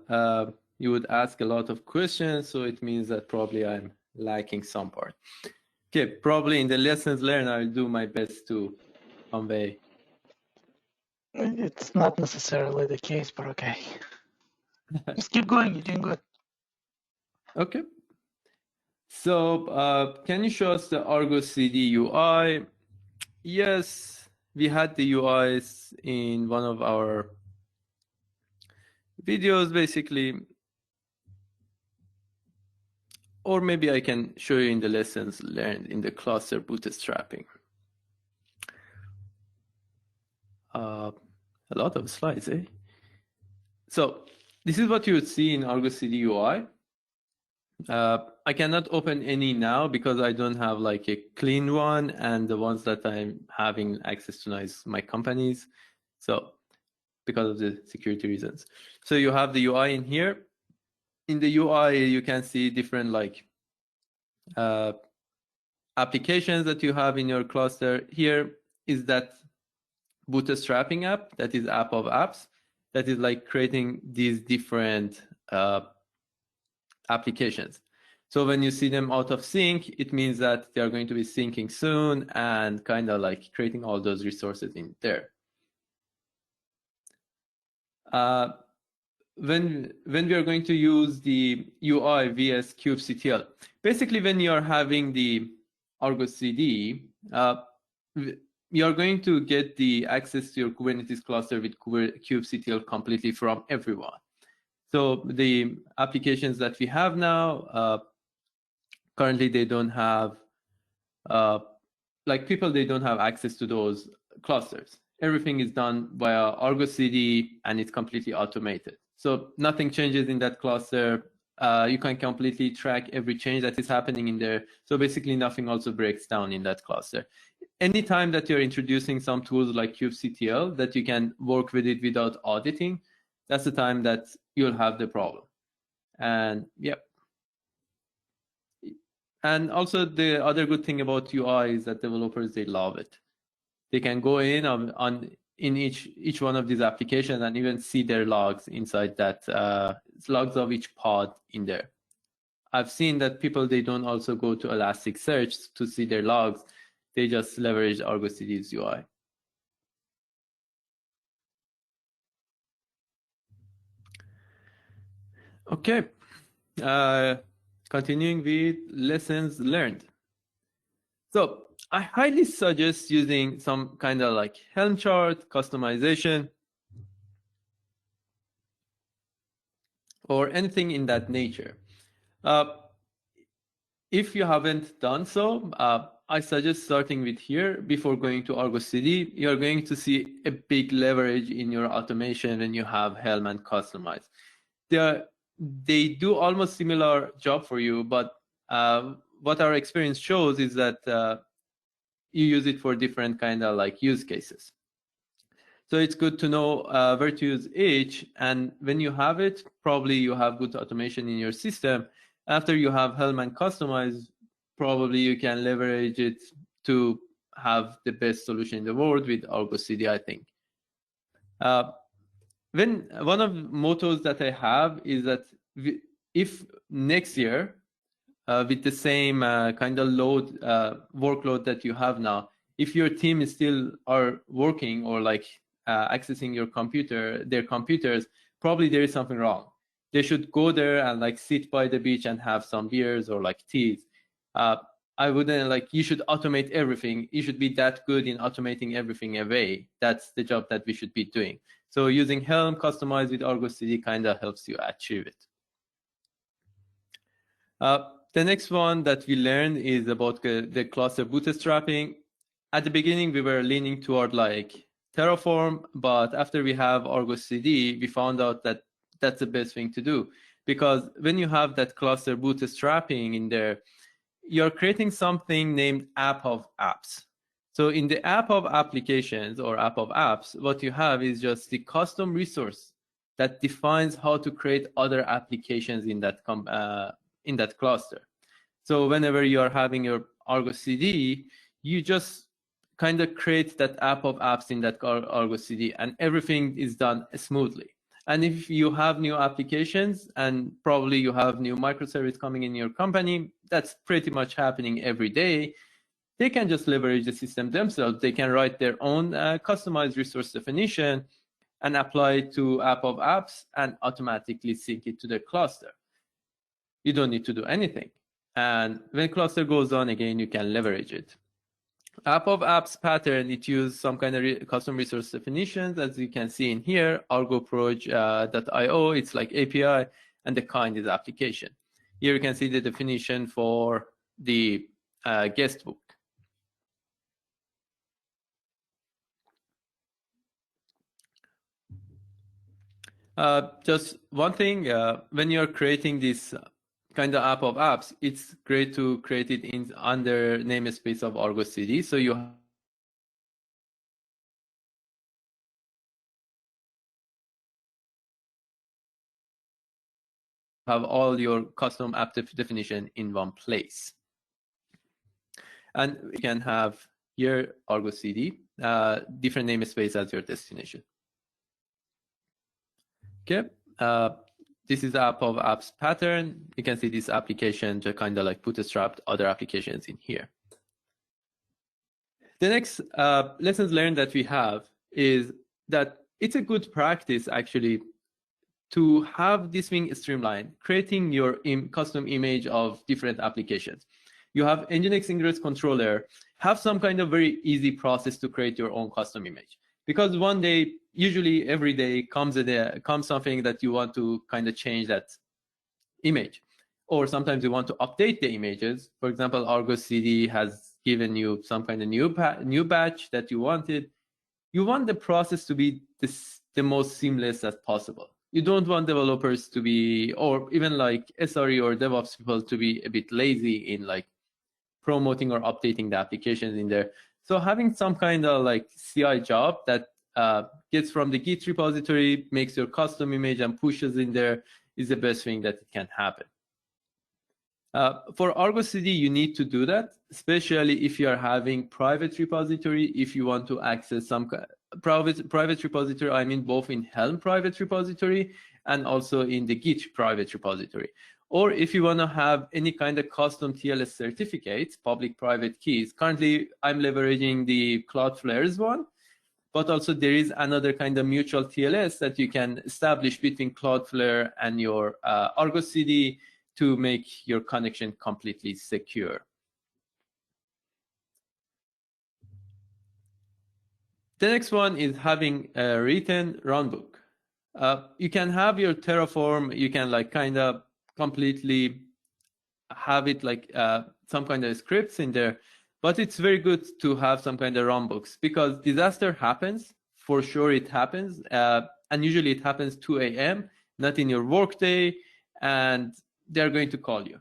you would ask a lot of questions, so it means that probably I'm lacking some part. Okay, probably in the lessons learned, I'll do my best to convey. It's not necessarily the case, but okay. Just keep going, you're doing good. Okay. So can you show us the Argo Cd UI? Yes, we had the UIs in one of our videos, basically. Or maybe I can show you in the lessons learned in the cluster bootstrapping. A lot of slides, eh? So this is what you would see in Argo Cd UI. I cannot open any now because I don't have like a clean one, and the ones that I'm having access to now is my company's. So because of the security reasons. So you have the UI in here. In the UI, you can see different like applications that you have in your cluster. Here is that bootstrapping app, that is app of apps, that is like creating these different applications. So when you see them out of sync, it means that they are going to be syncing soon and kind of like creating all those resources in there. When we are going to use the UI vs kubectl, basically when you are having the Argo Cd, you are going to get the access to your Kubernetes cluster with kubectl completely from everyone. So the applications that we have now, currently they don't have, like people, they don't have access to those clusters. Everything is done via Argo Cd and it's completely automated. So nothing changes in that cluster. you can completely track every change that is happening in there. So basically nothing also breaks down in that cluster. Anytime that you're introducing some tools like kubectl that you can work with it without auditing, that's the time that you'll have the problem. And yep. And also the other good thing about UI is that developers, they love it. They can go in in each one of these applications and even see their logs inside that, logs of each pod in there. I've seen that people, they don't also go to Elasticsearch to see their logs. They just leverage Argo Cd's UI. Okay, continuing with lessons learned. So I highly suggest using some kind of like Helm chart, customization, or anything in that nature. If you haven't done so, I suggest starting with here before going to Argo Cd. You're going to see a big leverage in your automation when you have Helm and Customize. They do almost similar job for you, but what our experience shows is that you use it for different kind of like use cases. So it's good to know where to use each, and when you have it, probably you have good automation in your system. After you have Helm and Customize, probably you can leverage it to have the best solution in the world with Argo Cd, I think. When one of the mottos that I have is that if next year, with the same kind of load workload that you have now, if your team is still are working or like accessing their computers, probably there is something wrong. They should go there and like sit by the beach and have some beers or like teas. I wouldn't like, you should automate everything. You should be that good in automating everything away. That's the job that we should be doing. So using Helm Customize with Argo Cd kind of helps you achieve it. The next one that we learned is about the cluster bootstrapping. At the beginning, we were leaning toward like Terraform, but after we have Argo Cd, we found out that that's the best thing to do, because when you have that cluster bootstrapping in there, you're creating something named app of apps. So in the app of applications or app of apps, what you have is just the custom resource that defines how to create other applications in that cluster. So whenever you are having your Argo Cd, you just kind of create that app of apps in that Argo Cd, and everything is done smoothly. And if you have new applications and probably you have new microservice coming in your company, that's pretty much happening every day, they can just leverage the system themselves. They can write their own customized resource definition and apply it to app of apps and automatically sync it to the cluster. You don't need to do anything. And when cluster goes on, again, you can leverage it. App of apps pattern, it uses some kind of custom resource definitions, as you can see in here, argoproj.io, it's like API, and the kind is application. Here you can see the definition for the guest book. Just one thing, when you're creating this kind of app of apps, it's great to create it in under namespace of Argo Cd. So you have all your custom app definition in one place. And you can have here Argo Cd, different namespace as your destination. Okay. This is the app of apps pattern. You can see this application to kind of like bootstrapped other applications in here. The next lessons learned that we have is that it's a good practice actually to have this thing streamlined, creating your custom image of different applications. You have Nginx ingress controller, have some kind of very easy process to create your own custom image. Because one day, usually every day comes something that you want to kind of change that image. Or sometimes you want to update the images. For example, Argo Cd has given you some kind of new batch that you wanted. You want the process to be the most seamless as possible. you don't want developers to be, or even like SRE or DevOps people to be a bit lazy in like promoting or updating the applications in there. So having some kind of like CI job that gets from the Git repository, makes your custom image and pushes in there is the best thing that it can happen. For Argo Cd, you need to do that, especially if you are having private repository. If you want to access some private repository, I mean both in Helm private repository and also in the Git private repository. Or if you want to have any kind of custom TLS certificates, public-private keys. Currently, I'm leveraging the Cloudflare's one, but also there is another kind of mutual TLS that you can establish between Cloudflare and your Argo Cd to make your connection completely secure. The next one is having a written runbook. You can have your Terraform, you can like kind of completely have it like some kind of scripts in there, but it's very good to have some kind of runbooks because disaster happens, for sure it happens, and usually it happens 2 a.m., not in your workday, and they're going to call you.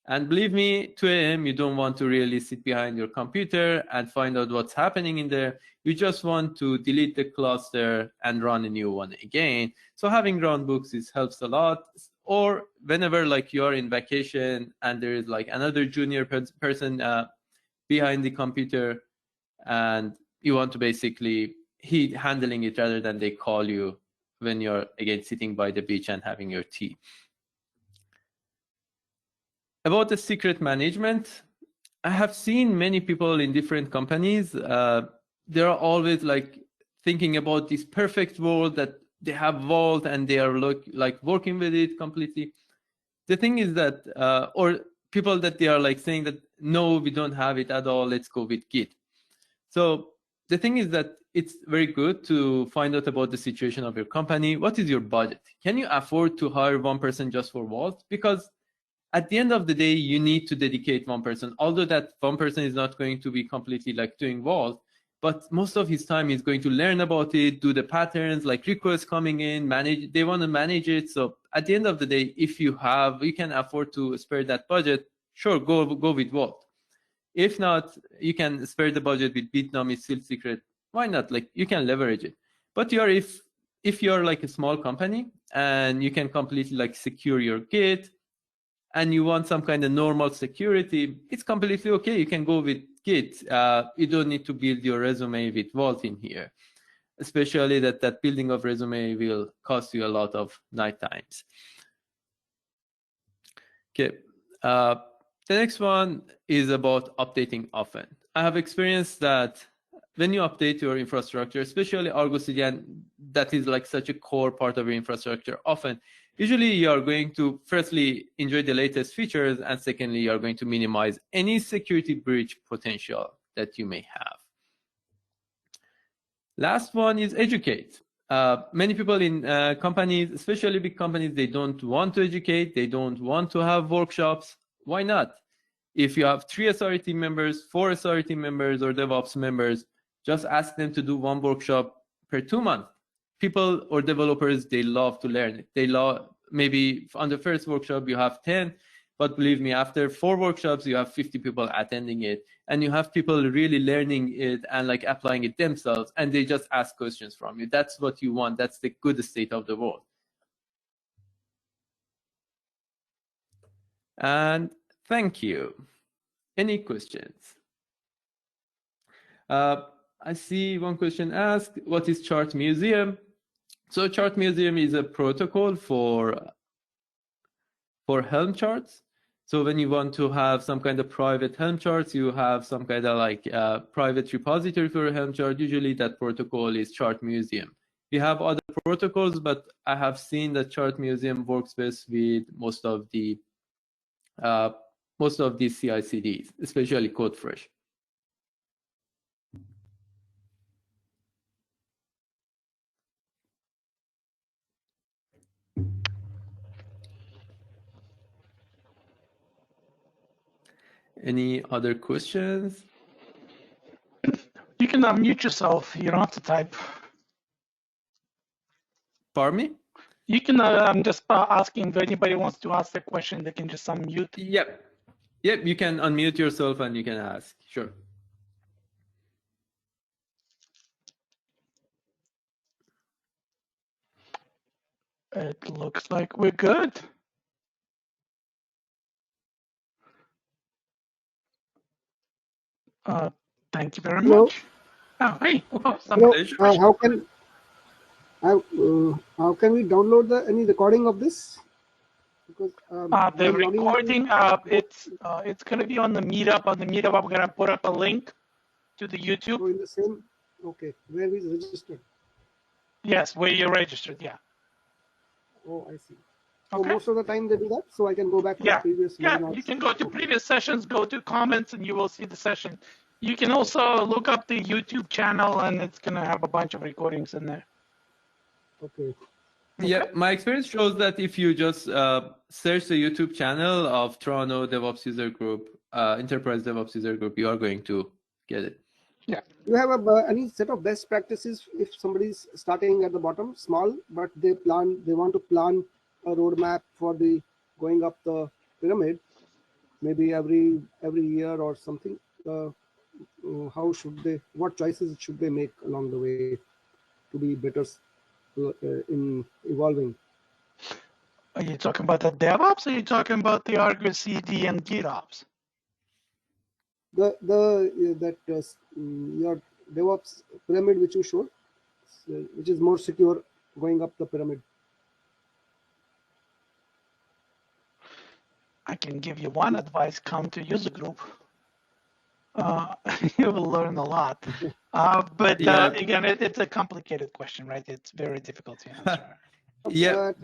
And believe me, 2 a.m., you don't want to really sit behind your computer and find out what's happening in there. You just want to delete the cluster and run a new one again. So having runbooks helps a lot. Or whenever like you're in vacation and there is like another junior person behind the computer and you want to basically handling it rather than they call you when you're again sitting by the beach and having your tea. About the secret management, I have seen many people in different companies. They're always like thinking about this perfect world that they have Vault and they are like working with it completely. The thing is that, or people that they are like saying that, no, we don't have it at all, let's go with Git. So the thing is that it's very good to find out about the situation of your company. What is your budget? Can you afford to hire one person just for Vault? Because at the end of the day, you need to dedicate one person, although that one person is not going to be completely like doing Vault, but most of his time is going to learn about it, do the patterns, like requests coming in, manage, they want to manage it. So at the end of the day, if you can afford to spare that budget, sure, go with Vault. If not, you can spare the budget with Bitnami, it's still secret. Why not? Like you can leverage it. But if you're like a small company and you can completely like secure your Git, and you want some kind of normal security, it's completely okay. You can go with Git. You don't need to build your resume with Vault in here, especially that building of resume will cost you a lot of night times. Okay. The next one is about updating often. I have experienced that when you update your infrastructure, especially Argo Cd, and that is like such a core part of your infrastructure, often, usually you are going to firstly enjoy the latest features, and secondly, you are going to minimize any security breach potential that you may have. Last one is educate. Many people in companies, especially big companies, they don't want to educate, they don't want to have workshops. Why not? If you have 3 SRE team members, 4 SRE team members, or DevOps members, just ask them to do one workshop per 2 months. People or developers, they love to learn. They love, maybe on the first workshop you have 10, but believe me, after 4 workshops, you have 50 people attending it, and you have people really learning it and like applying it themselves, and they just ask questions from you. That's what you want. That's the good state of the world. And thank you. Any questions? I see one question asked, what is Chart Museum? So Chart Museum is a protocol for Helm charts. So when you want to have some kind of private Helm charts, you have some kind of like private repository for a Helm chart. Usually that protocol is Chart Museum. We have other protocols, but I have seen that Chart Museum works best with most of the CI/CDs, especially CodeFresh. Any other questions? You can unmute yourself. You don't have to type. Pardon me? You can, I'm just asking if anybody wants to ask a question, they can just unmute. Yep. Yep, you can unmute yourself and you can ask. Sure. It looks like we're good. Thank you very Hello. much. Oh, hey. Oh, Hello. somebody. How can we download any recording of this? Because The I'm logging recording, it's going to be on the meetup. On the meetup, I'm going to put up a link to the YouTube. in the same. Okay, where we registered. Yes, where you're registered. Yeah. Oh, I see. So Okay. most of the time they do that, so I can go back to the previous. Yeah, webinars. you can go to previous sessions, go to comments, and you will see the session. You can also look up the YouTube channel, and it's going to have a bunch of recordings in there. Okay. Yeah, my experience shows that if you just search the YouTube channel of Toronto DevOps User Group, Enterprise DevOps User Group, you are going to get it. Yeah. Do you have any set of best practices if somebody's starting at the bottom, small, but they want to plan a roadmap for the going up the pyramid, maybe every year or something? How should they? What choices should they make along the way to be better in evolving? Are you talking about the DevOps, or are you talking about the Argo Cd and GitOps? Your DevOps pyramid which you showed, which is more secure going up the pyramid. I can give you one advice: come to user group. You will learn a lot. But again, it's a complicated question, right? It's very difficult to answer. Yep.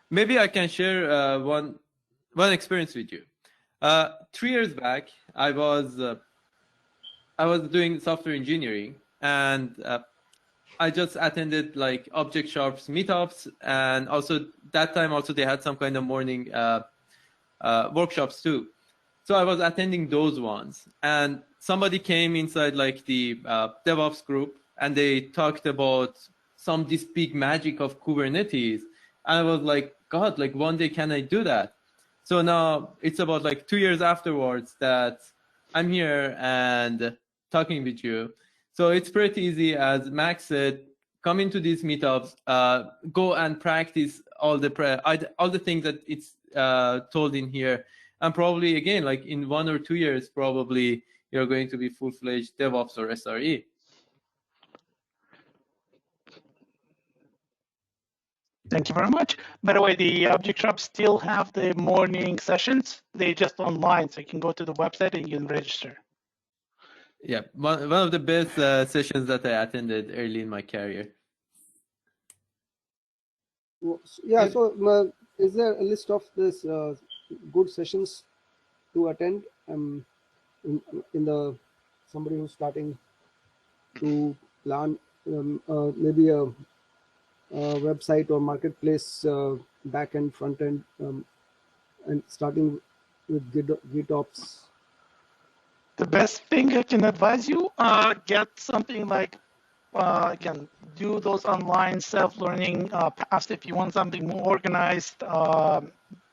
Maybe I can share one experience with you. 3 years back, I was doing software engineering, and I just attended like Object Sharp's meetups, and also that time also they had some kind of morning workshops too. So I was attending those ones, and somebody came inside like the DevOps group, and they talked about this big magic of Kubernetes. And I was like, God, like one day can I do that? So now it's about like 2 years afterwards that I'm here and talking with you. So it's pretty easy, as Max said, come into these meetups, go and practice all the things that it's told in here. And probably, again, like in 1 or 2 years, probably you're going to be full-fledged DevOps or SRE. Thank you very much. By the way, the Object Shop still have the morning sessions. They're just online, so you can go to the website and you can register. Yeah, one of the best sessions that I attended early in my career. Yeah, so is there a list of this good sessions to attend in the somebody who's starting to plan maybe a website or marketplace back end, front end, and starting with GitOps? The best thing I can advise you, get something like, again, do those online self-learning paths. If you want something more organized,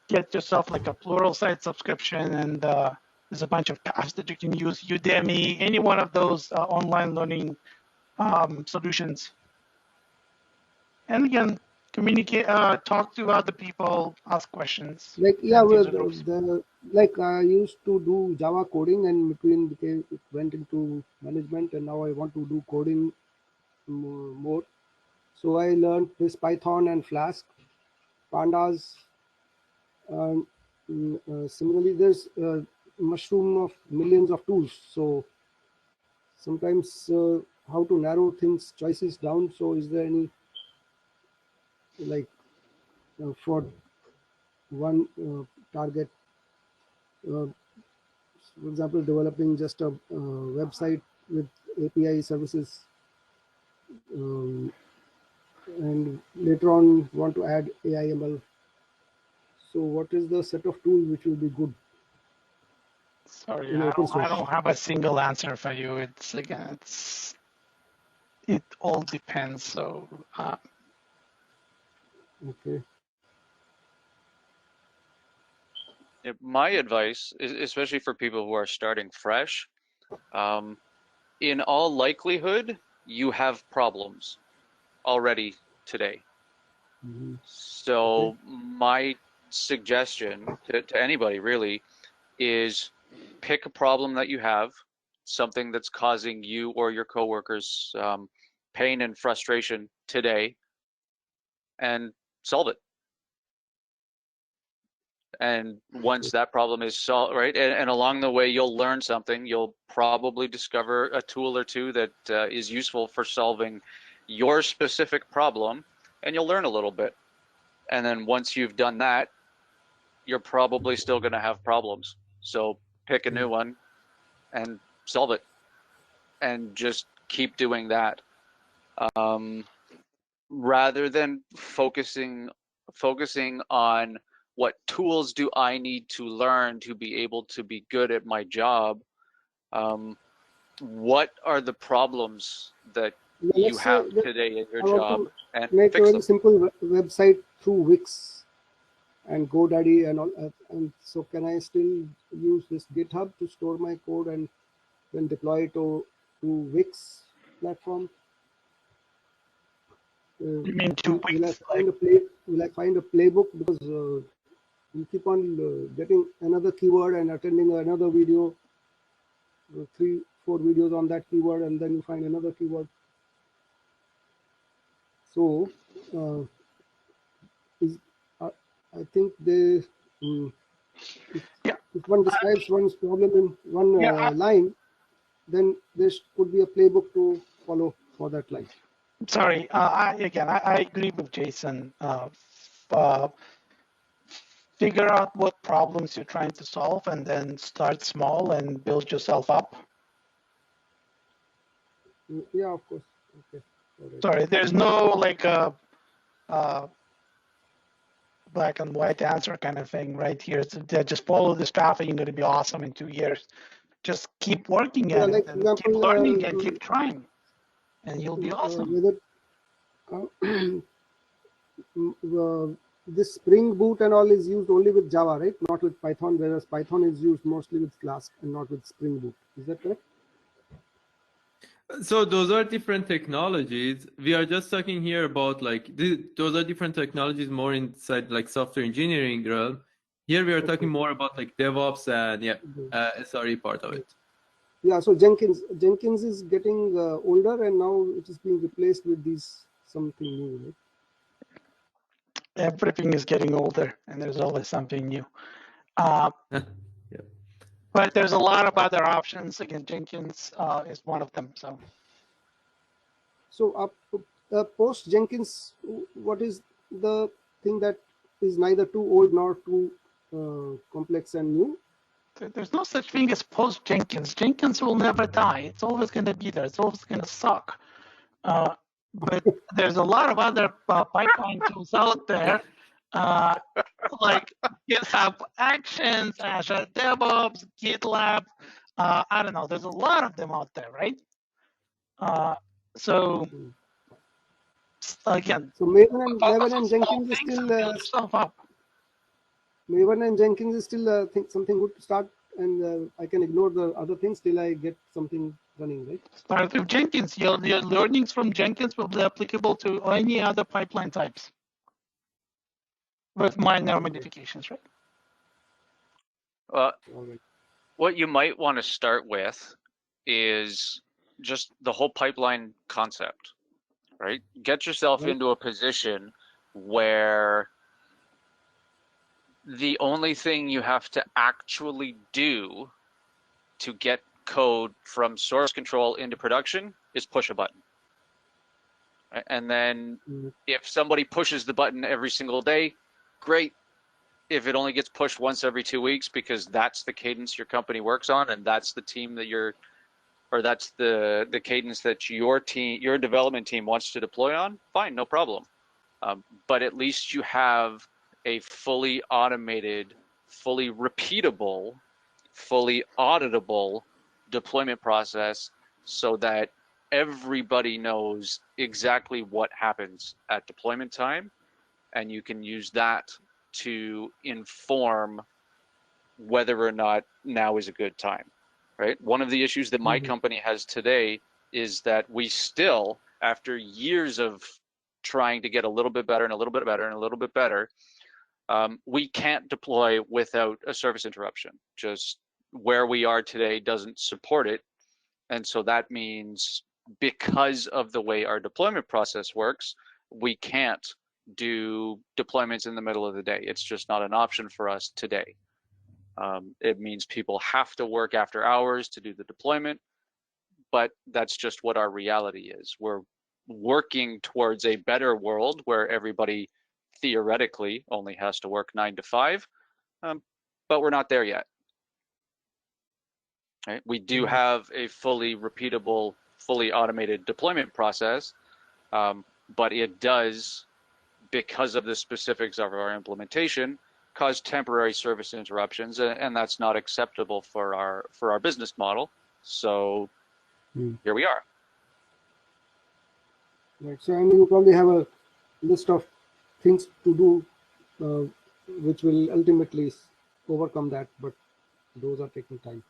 get yourself like a Pluralsight subscription, and there's a bunch of paths that you can use. Udemy, any one of those online learning solutions. And again, communicate, talk to other people, ask questions. Like, yeah, like I used to do Java coding, and it went into management, and now I want to do coding more. So I learned this Python and Flask, Pandas. Similarly, there's a mushroom of millions of tools. So sometimes how to narrow choices down. So is there any like for one target, for example, developing just a website with API services, and later on want to add AI/ML. So what is the set of tools which will be good? Sorry, I don't have a single answer for you. It's again, it all depends. So Okay. My advice, especially for people who are starting fresh, in all likelihood, you have problems already today. So my suggestion to anybody really is pick a problem that you have, something that's causing you or your coworkers pain and frustration today, and solve it. And once that problem is solved, right, and along the way you'll learn something. You'll probably discover a tool or two that is useful for solving your specific problem, and you'll learn a little bit. And then once you've done that, you're probably still going to have problems. So pick a new one and solve it, and just keep doing that, rather than focusing on what tools do I need to learn to be able to be good at my job. What are the problems that you have today in your job, and make a fix very them. simple website through Wix and GoDaddy and all. And so can I still use this GitHub to store my code and then deploy it to Wix platform? You mean 2 Will I weeks? find a playbook? Because you keep on getting another keyword and attending another video, 3-4 videos on that keyword, and then you find another keyword. So I think they, if one describes one's problem in one line, then there could be a playbook to follow for that line. Sorry, I agree with Jason. Figure out what problems you're trying to solve, and then start small and build yourself up. Yeah, of course. Okay. Right. Sorry, there's no like a black and white answer kind of thing right here. So just follow this path and you're going to be awesome in 2 years. Just keep working at it, and example, keep learning and keep trying, and you'll be awesome. This Spring Boot and all is used only with Java, right? Not with Python, whereas Python is used mostly with Flask and not with Spring Boot. Is that correct? So those are different technologies. We are just talking here about like those are different technologies more inside like software engineering realm. Here we are talking more about like DevOps and SRE part of it. Yeah, so Jenkins is getting older, and now it is being replaced with something new, right? Everything is getting older, and there's always something new. But there's a lot of other options. Again, Jenkins is one of them. So post Jenkins, what is the thing that is neither too old nor too complex and new? There's no such thing as post Jenkins. Jenkins will never die. It's always going to be there. It's always going to suck. But there's a lot of other pipeline tools out there, like GitHub Actions, Azure DevOps, GitLab. I don't know. There's a lot of them out there, right? So again, so Maven and Jenkins is still Maven and Jenkins is still something good to start, and I can ignore the other things till I get something running, right? Start with Jenkins. Your learnings from Jenkins will be applicable to any other pipeline types with minor modifications, right? What you might want to start with is just the whole pipeline concept, right? Get yourself into a position where the only thing you have to actually do to get code from source control into production is push a button. And then if somebody pushes the button every single day, great. If it only gets pushed once every 2 weeks because that's the cadence your company works on, and that's the team that that's the cadence that your development team wants to deploy on, fine, no problem. But at least you have a fully automated, fully repeatable, fully auditable deployment process so that everybody knows exactly what happens at deployment time, and you can use that to inform whether or not now is a good time, right? One of the issues that my company has today is that we still, after years of trying to get a little bit better and a little bit better and a little bit better, we can't deploy without a service interruption. Just where we are today doesn't support it. And so that means because of the way our deployment process works, we can't do deployments in the middle of the day. It's just not an option for us today. It means people have to work after hours to do the deployment, but that's just what our reality is. We're working towards a better world where everybody theoretically only has to work 9 to 5, but we're not there yet. Right? We do have a fully repeatable, fully automated deployment process, but it does, because of the specifics of our implementation, cause temporary service interruptions, and that's not acceptable for our business model. So here we are. Right. So I mean, you probably have a list of things to do, which will ultimately overcome that, but those are taking time.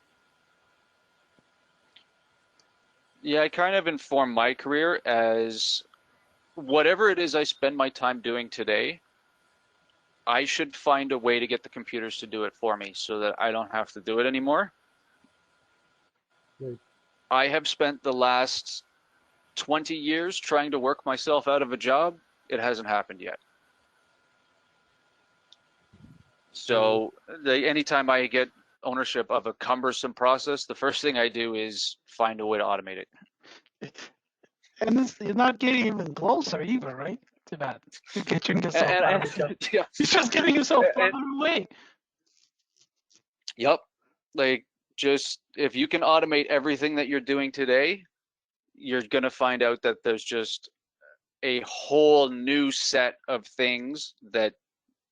Yeah, I kind of inform my career as whatever it is I spend my time doing today, I should find a way to get the computers to do it for me so that I don't have to do it anymore. Right. I have spent the last 20 years trying to work myself out of a job. It hasn't happened yet. So anytime I get ownership of a cumbersome process, the first thing I do is find a way to automate it. And this, you're not getting even closer either, right? To that. You're getting yourself out of the job. Yeah. You're just getting yourself farther away. Yep. Like, just if you can automate everything that you're doing today, you're going to find out that there's just a whole new set of things that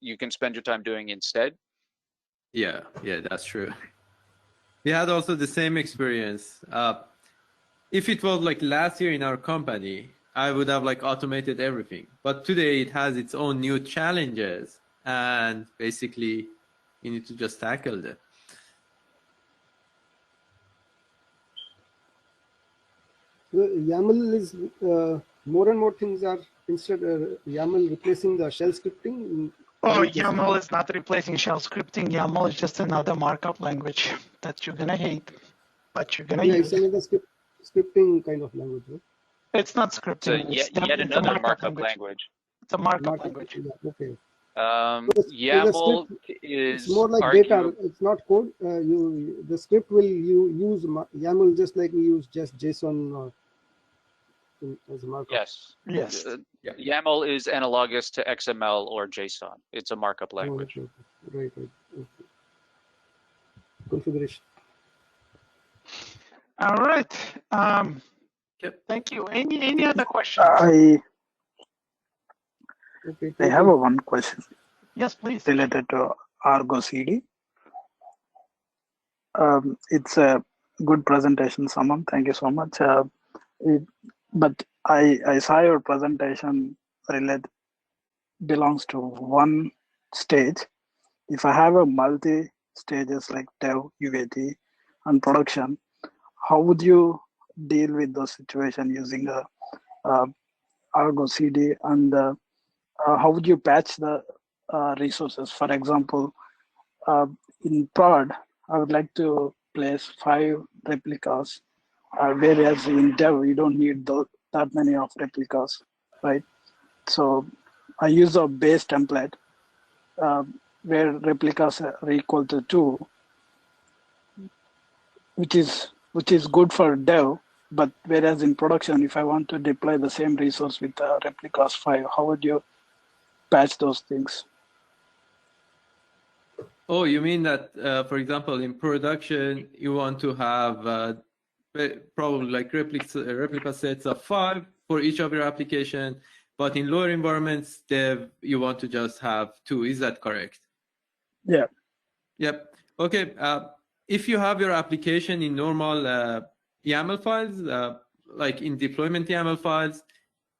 you can spend your time doing instead. Yeah, that's true. We had also the same experience. If it was like last year in our company, I would have like automated everything. But today it has its own new challenges, and basically you need to just tackle them. YAML is more and more things are instead YAML replacing the shell scripting. Oh, YAML is not replacing shell scripting. YAML is just another markup language that you're gonna hate, but you're gonna use. It's another scripting kind of language. Right? It's not scripting. So yet another markup language. It's a markup language. Yeah, okay. YAML is more like data. It's not code. The script will use YAML just like we use just JSON as a markup. Yes. YAML is analogous to XML or JSON. It's a markup language. Oh, okay. Right. Okay. Configuration. All right. Thank you. Any other questions? I have one question. Yes, please. Related to Argo Cd. It's a good presentation, Saman. Thank you so much. But I saw your presentation belongs to one stage. If I have a multi stages like dev, UAT, and production, how would you deal with those situations using Argo Cd, and how would you patch the resources? For example, in prod, I would like to place 5 replicas, whereas in dev, you don't need that many of replicas, right? So I use a base template where replicas are equal to 2, which is good for dev. But whereas in production, if I want to deploy the same resource with replicas 5, how would you patch those things? Oh, you mean that, for example, in production, you want to have probably like replica sets of 5 for each of your application, but in lower environments, dev, you want to just have 2. Is that correct? Yeah. Yep. Okay. If you have your application in normal YAML files, like in deployment YAML files,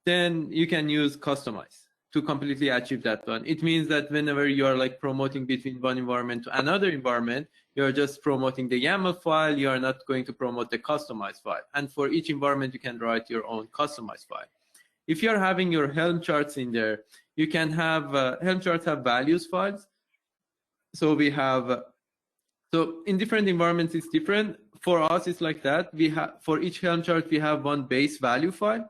then you can use customize to completely achieve that one. It means that whenever you are like promoting between one environment to another environment, you're just promoting the YAML file. You are not going to promote the customized file. And for each environment, you can write your own customized file. If you're having your Helm charts in there, you can have Helm charts have values files. So we have, so in different environments, it's different. For us, it's like that. We have, for each Helm chart, we have one base value file.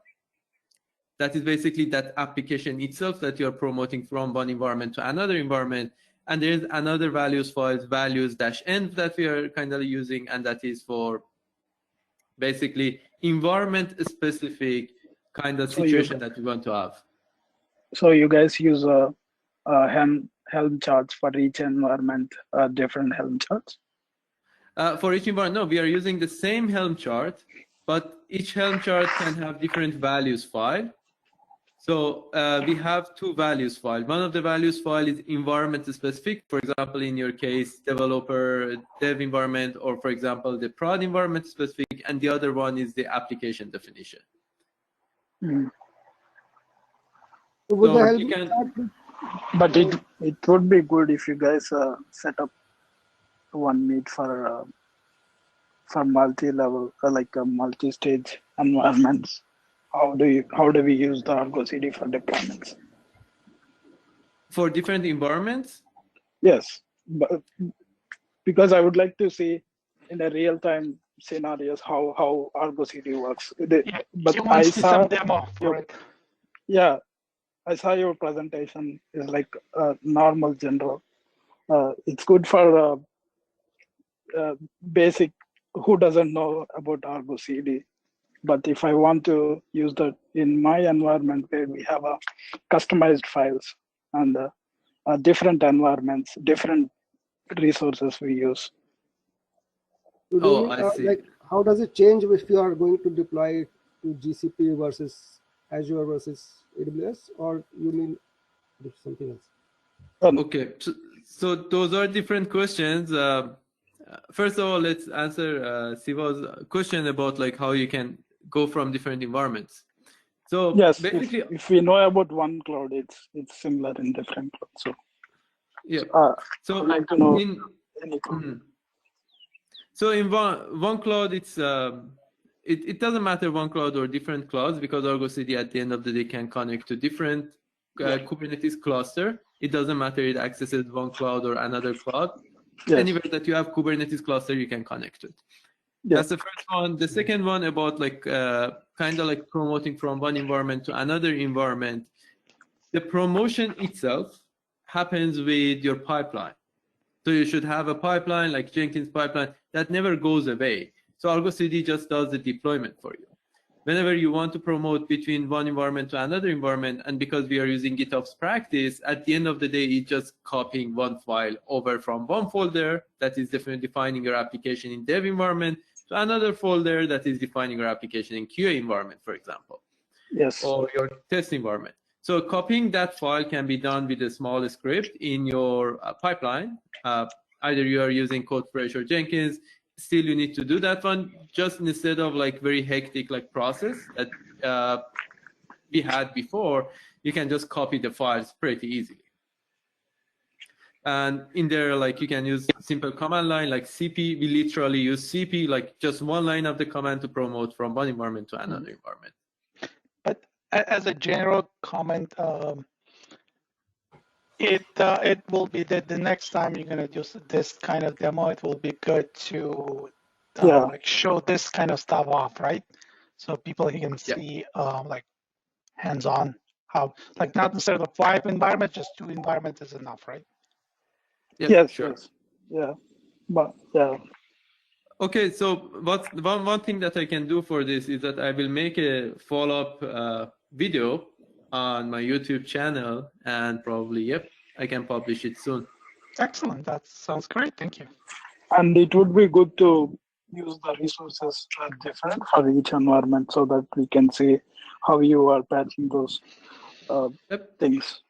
That is basically that application itself that you're promoting from one environment to another environment. And there's another values file, values-end that we are kind of using, and that is for basically environment-specific kind of situation that we want to have. So you guys use Helm charts for each environment, different Helm charts? For each environment, no, we are using the same Helm chart, but each Helm chart can have different values file. So we have two values files. One of the values file is environment specific. For example, in your case, developer, dev environment, or for example, the prod environment specific. And the other one is the application definition. Mm. So you can, but it would be good if you guys set up one meet for multi-level, like a multi-stage environments. How do we use the Argo Cd for deployments? For different environments? Yes, but because I would like to see in a real-time scenarios how Argo Cd works. But I saw some demo for it. Yeah, I saw your presentation is like normal general. It's good for basic who doesn't know about Argo Cd. But if I want to use that in my environment where we have customized files and different environments, different resources we use. Oh, I see. Like, how does it change if you are going to deploy to GCP versus Azure versus AWS, or you mean something else? Okay, so those are different questions. First of all, let's answer Siva's question about like how you can go from different environments. So yes, basically, if we know about one cloud, it's similar in different clouds. So yeah. So I'd like to know in any cloud. So in one cloud, it's it doesn't matter one cloud or different clouds, because Argo Cd at the end of the day can connect to different Kubernetes cluster. It doesn't matter it accesses one cloud or another cloud. Yes. Anywhere that you have Kubernetes cluster, you can connect it. Yes. That's the first one. The second one about like kind of like promoting from one environment to another environment. The promotion itself happens with your pipeline. So you should have a pipeline like Jenkins pipeline that never goes away. So Argo Cd just does the deployment for you. Whenever you want to promote between one environment to another environment, and because we are using GitOps practice, at the end of the day, it's just copying one file over from one folder that is defining your application in dev environment to another folder that is defining your application in QA environment, for example. Yes. Or your test environment. So copying that file can be done with a small script in your pipeline. Either you are using CodeFresh or Jenkins. Still, you need to do that one, just instead of like very hectic like process that we had before, you can just copy the files pretty easily. And in there, like you can use simple command line like CP. We literally use CP, like just one line of the command to promote from one environment to another environment. But as a general comment, it will be that the next time you're going to use this kind of demo, it will be good to like show this kind of stuff off, right? So people can see like hands-on how, like not instead of 5 environments, just 2 environments is enough, right? Yeah, yes, sure. Yes. Yeah, but yeah. Okay, so what's one thing that I can do for this is that I will make a follow-up video on my YouTube channel, and probably, I can publish it soon. Excellent, that sounds great, thank you. And it would be good to use the resources different for each environment so that we can see how you are patching those things.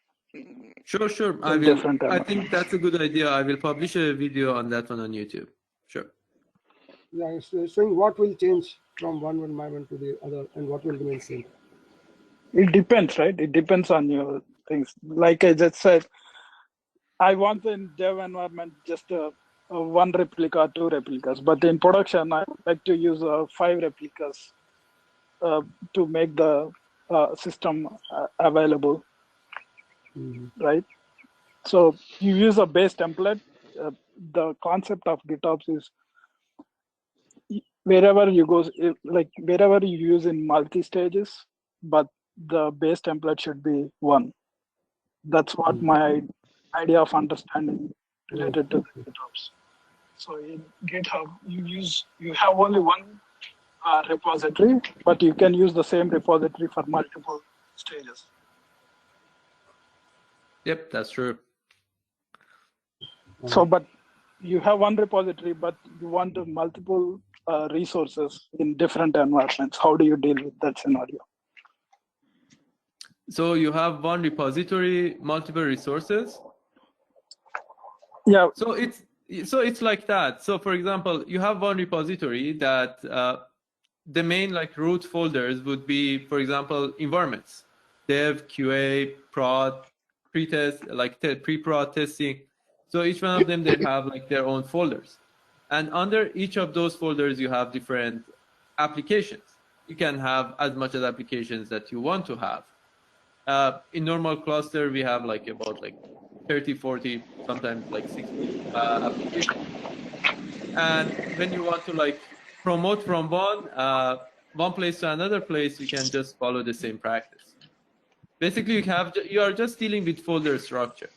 Sure. I think that's a good idea. I will publish a video on that one on YouTube. Sure. Yeah, showing what will change from one environment to the other and what will remain same. It depends, right? It depends on your things. Like I just said, I want in dev environment just a one replica, two replicas, but in production, I like to use 5 replicas to make the system available, right? So you use a base template. The concept of GitOps is wherever you go, like wherever you use in multi-stages, but the base template should be one. That's what my idea of understanding related to GitOps. So in GitHub, you have only one repository, but you can use the same repository for multiple stages. Yep, that's true. So, but you have one repository, but you want multiple resources in different environments. How do you deal with that scenario? So you have one repository, multiple resources. Yeah. So it's like that. So for example, you have one repository that the main like root folders would be, for example, environments, dev, QA, prod, pre-test, like pre-prod testing. So each one of them, they have like their own folders. And under each of those folders, you have different applications. You can have as much as applications that you want to have. In normal cluster, we have like about like 30, 40, sometimes like 60 applications. And when you want to like promote from one place to another place, you can just follow the same practice. Basically, you are just dealing with folder structure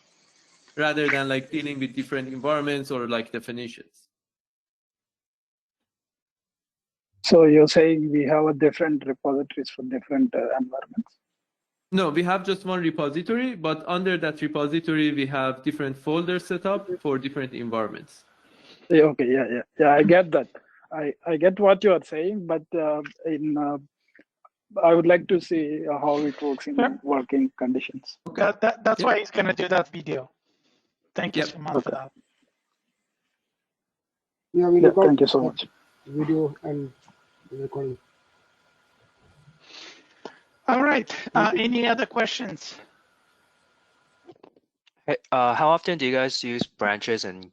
rather than like dealing with different environments or like definitions. So you're saying we have a different repositories for different environments? No, we have just one repository, but under that repository, we have different folders set up for different environments. Yeah, okay, yeah. I get that. I get what you are saying, but I would like to see how it works in working conditions. Okay, that's why he's going to do that video. Thank you so much for that. Yeah, we look out thank you so much. Video and recording. All right. Any other questions? Hey, how often do you guys use branches in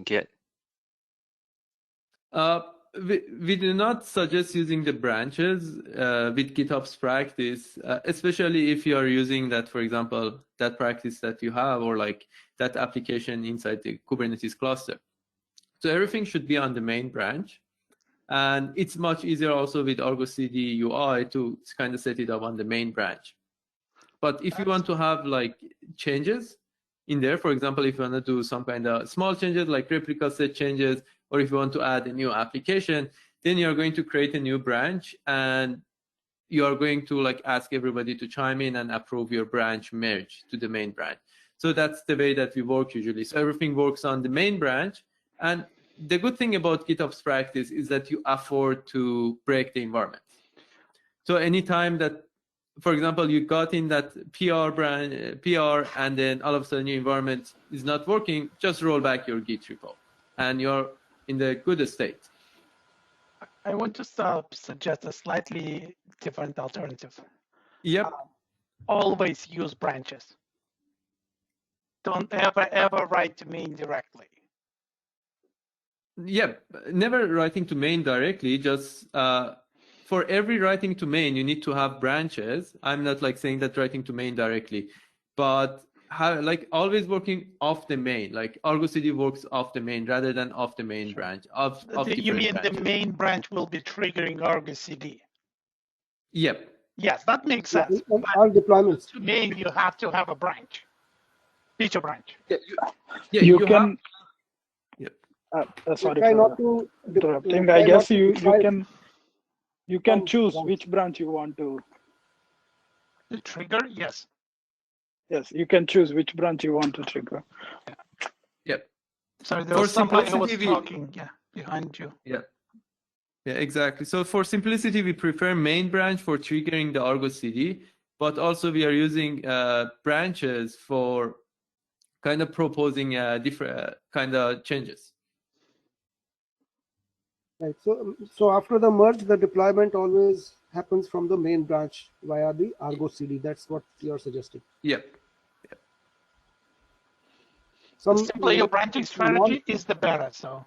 Git? We do not suggest using the branches with GitOps practice, especially if you are using that, for example, that practice that you have or like that application inside the Kubernetes cluster. So everything should be on the main branch. And it's much easier also with Argo Cd UI to kind of set it up on the main branch. But if you want to have like changes in there, for example, if you want to do some kind of small changes like replica set changes, or if you want to add a new application, then you're going to create a new branch and you are going to like ask everybody to chime in and approve your branch merge to the main branch. So that's the way that we work usually. So everything works on the main branch. And the good thing about GitOps practice is that you afford to break the environment. So anytime that, for example, you got in that PR and then all of a sudden your environment is not working, just roll back your Git repo and you're in the good state. I want to suggest a slightly different alternative. Yep. Always use branches. Don't ever write to main directly. Yeah, never writing to main directly, just for every writing to main, you need to have branches. I'm not like saying that writing to main directly, but like always working off the main, like Argo Cd works off the main rather than off the main branch. You mean branches. The main branch will be triggering Argo Cd? Yep. Yes, that makes sense. All deployments. To main, you have to have a branch, feature branch. Yeah, you can. Yep. Sorry try for not to interrupting. I guess you can choose which branch you want to. The trigger, yes. Yes, you can choose which branch you want to trigger. Yep. Sorry, there was somebody who was talking behind you. Yeah, exactly. So for simplicity, we prefer main branch for triggering the Argo Cd, but also we are using branches for kind of proposing different kind of changes. Right. So after the merge, the deployment always happens from the main branch via the Argo Cd. That's what you're suggesting. Yep. The simpler your branching strategy is, the better. So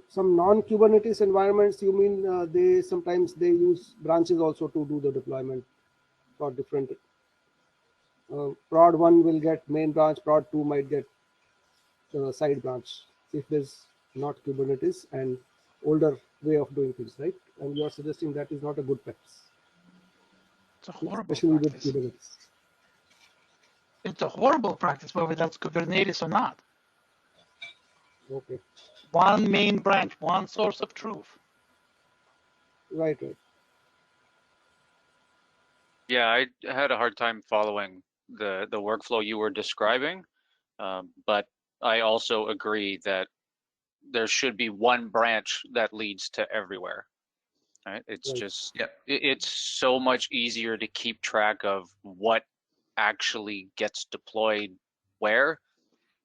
some non-Kubernetes environments, you mean they sometimes they use branches also to do the deployment for different. Prod 1 will get main branch, prod 2 might get side branch if there's not Kubernetes and older way of doing things, right? And you are suggesting that is not a good practice. it's a horrible Especially practice. with Kubernetes. It's a horrible practice, whether that's Kubernetes or not. Okay. One main branch, one source of truth. Right. Yeah, I had a hard time following the workflow you were describing, but I also agree that there should be one branch that leads to everywhere. Right? It's Right. just Yeah. it's so much easier to keep track of what actually gets deployed where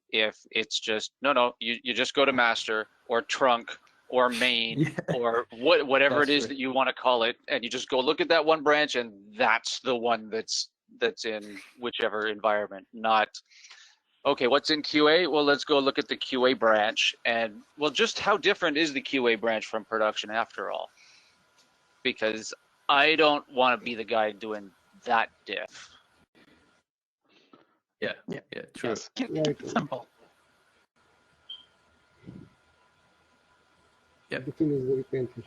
if it's just no, you just go to master or trunk or main Yeah. or whatever That's it is true. that you want to call it, and you just go look at that one branch, and that's the one that's in whichever environment. Not okay, what's in QA? Well, let's go look at the QA branch, and well, just how different is the QA branch from production after all? Because I don't want to be the guy doing that diff. Yeah. Yeah. Yeah. True. Yes, keep Right. it simple. Yep. Diffing is very painful.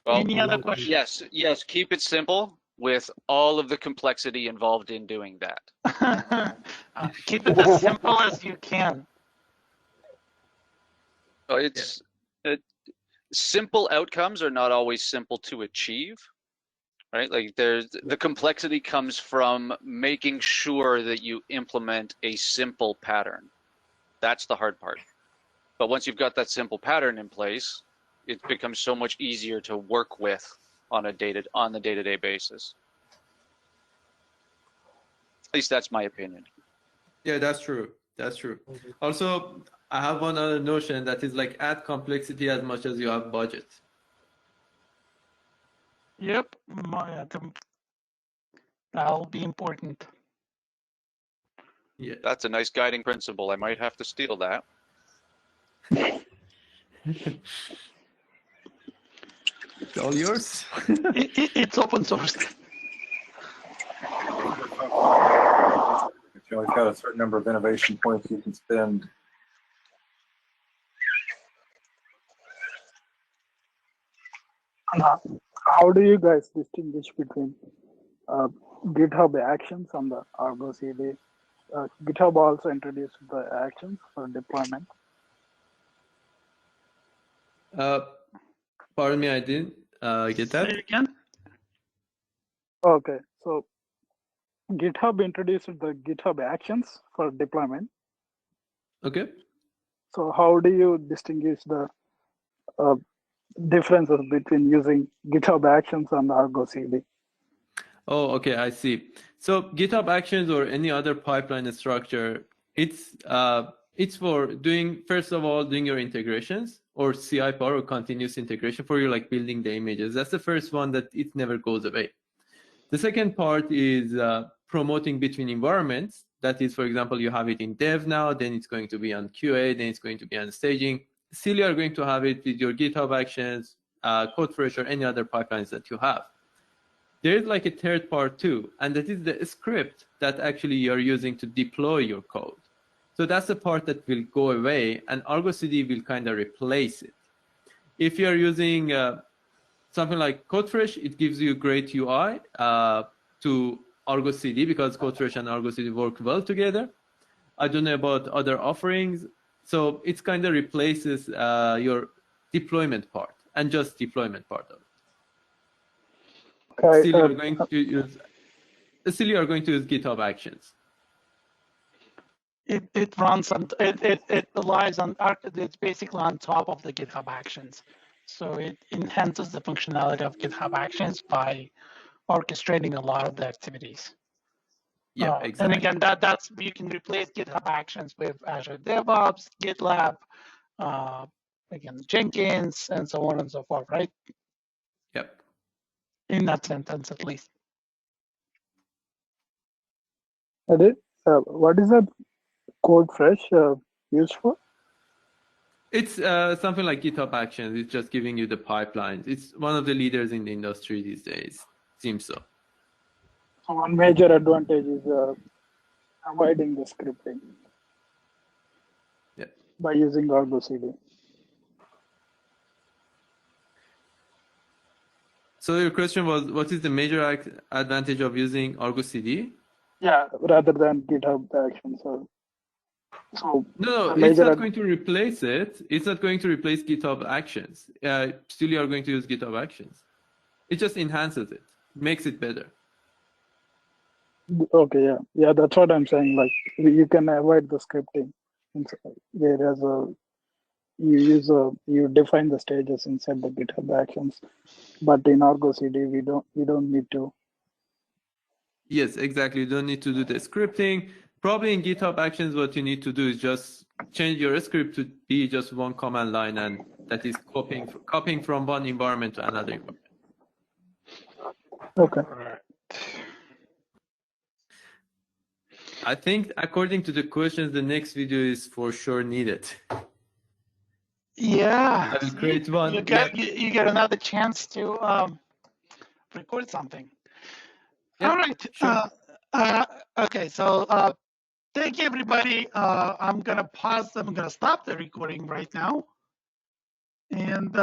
Well, Any other questions? yes, keep it simple with all of the complexity involved in doing that. Keep it as simple as you can. It's simple outcomes are not always simple to achieve, right? Like there's the complexity comes from making sure that you implement a simple pattern. That's the hard part. But once you've got that simple pattern in place, it becomes so much easier to work with on the day-to-day basis. At least that's my opinion. Yeah, that's true. That's true. Also, I have one other notion that is like add complexity as much as you have budget. Yep, that'll be important. Yeah. That's a nice guiding principle. I might have to steal that. It's all yours. It's open source. You only got a certain number of innovation points you can spend. How do you guys distinguish between GitHub Actions and the Argo Cd? GitHub also introduced the actions for deployment. Pardon me, I didn't get that. Say it again. Okay, so GitHub introduced the GitHub Actions for deployment. Okay. So how do you distinguish the differences between using GitHub Actions and Argo Cd? Oh, okay, I see. So GitHub Actions or any other pipeline structure, it's for doing, first of all, doing your integrations or CI power or continuous integration for you, like building the images. That's the first one that it never goes away. The second part is promoting between environments. That is, for example, you have it in dev now, then it's going to be on QA, then it's going to be on staging. Still, you are going to have it with your GitHub Actions, CodeFresh, or any other pipelines that you have. There is like a third part too, and that is the script that actually you're using to deploy your code. So that's the part that will go away, and Argo Cd will kind of replace it. If you're using something like CodeFresh, it gives you great UI to Argo Cd because CodeFresh and Argo Cd work well together. I don't know about other offerings. So it kind of replaces your deployment part and just deployment part of it. Okay, Still, you're going to use GitHub Actions. It runs on it relies on it's basically on top of the GitHub Actions, so it enhances the functionality of GitHub Actions by orchestrating a lot of the activities. Yeah, exactly. And again, that's you can replace GitHub Actions with Azure DevOps, GitLab, again Jenkins, and so on and so forth, right? Yep. In that sentence, at least. I did. What is that code fresh used for? It's something like GitHub Actions. It's just giving you the pipelines. It's one of the leaders in the industry these days. Seems so. So one major advantage is avoiding the scripting. Yeah. By using Argo Cd. So your question was, what is the major advantage of using Argo Cd? Yeah, rather than GitHub Actions. So No, the it's major not going to replace it. It's not going to replace GitHub Actions. Still, you are going to use GitHub Actions. It just enhances it, makes it better. Okay, yeah, that's what I'm saying. Like you can avoid the scripting, whereas you define the stages inside the GitHub Actions, but in Argo Cd we don't need to. Yes, exactly. You don't need to do the scripting. Probably in GitHub Actions, what you need to do is just change your script to be just one command line, and that is copying from one environment to another environment. Okay. I think according to the questions, the next video is for sure needed. Yeah. I will create one. You get another chance to record something. Yeah, All right. sure. Okay. So thank you, everybody. I'm gonna pause. I'm gonna stop the recording right now. And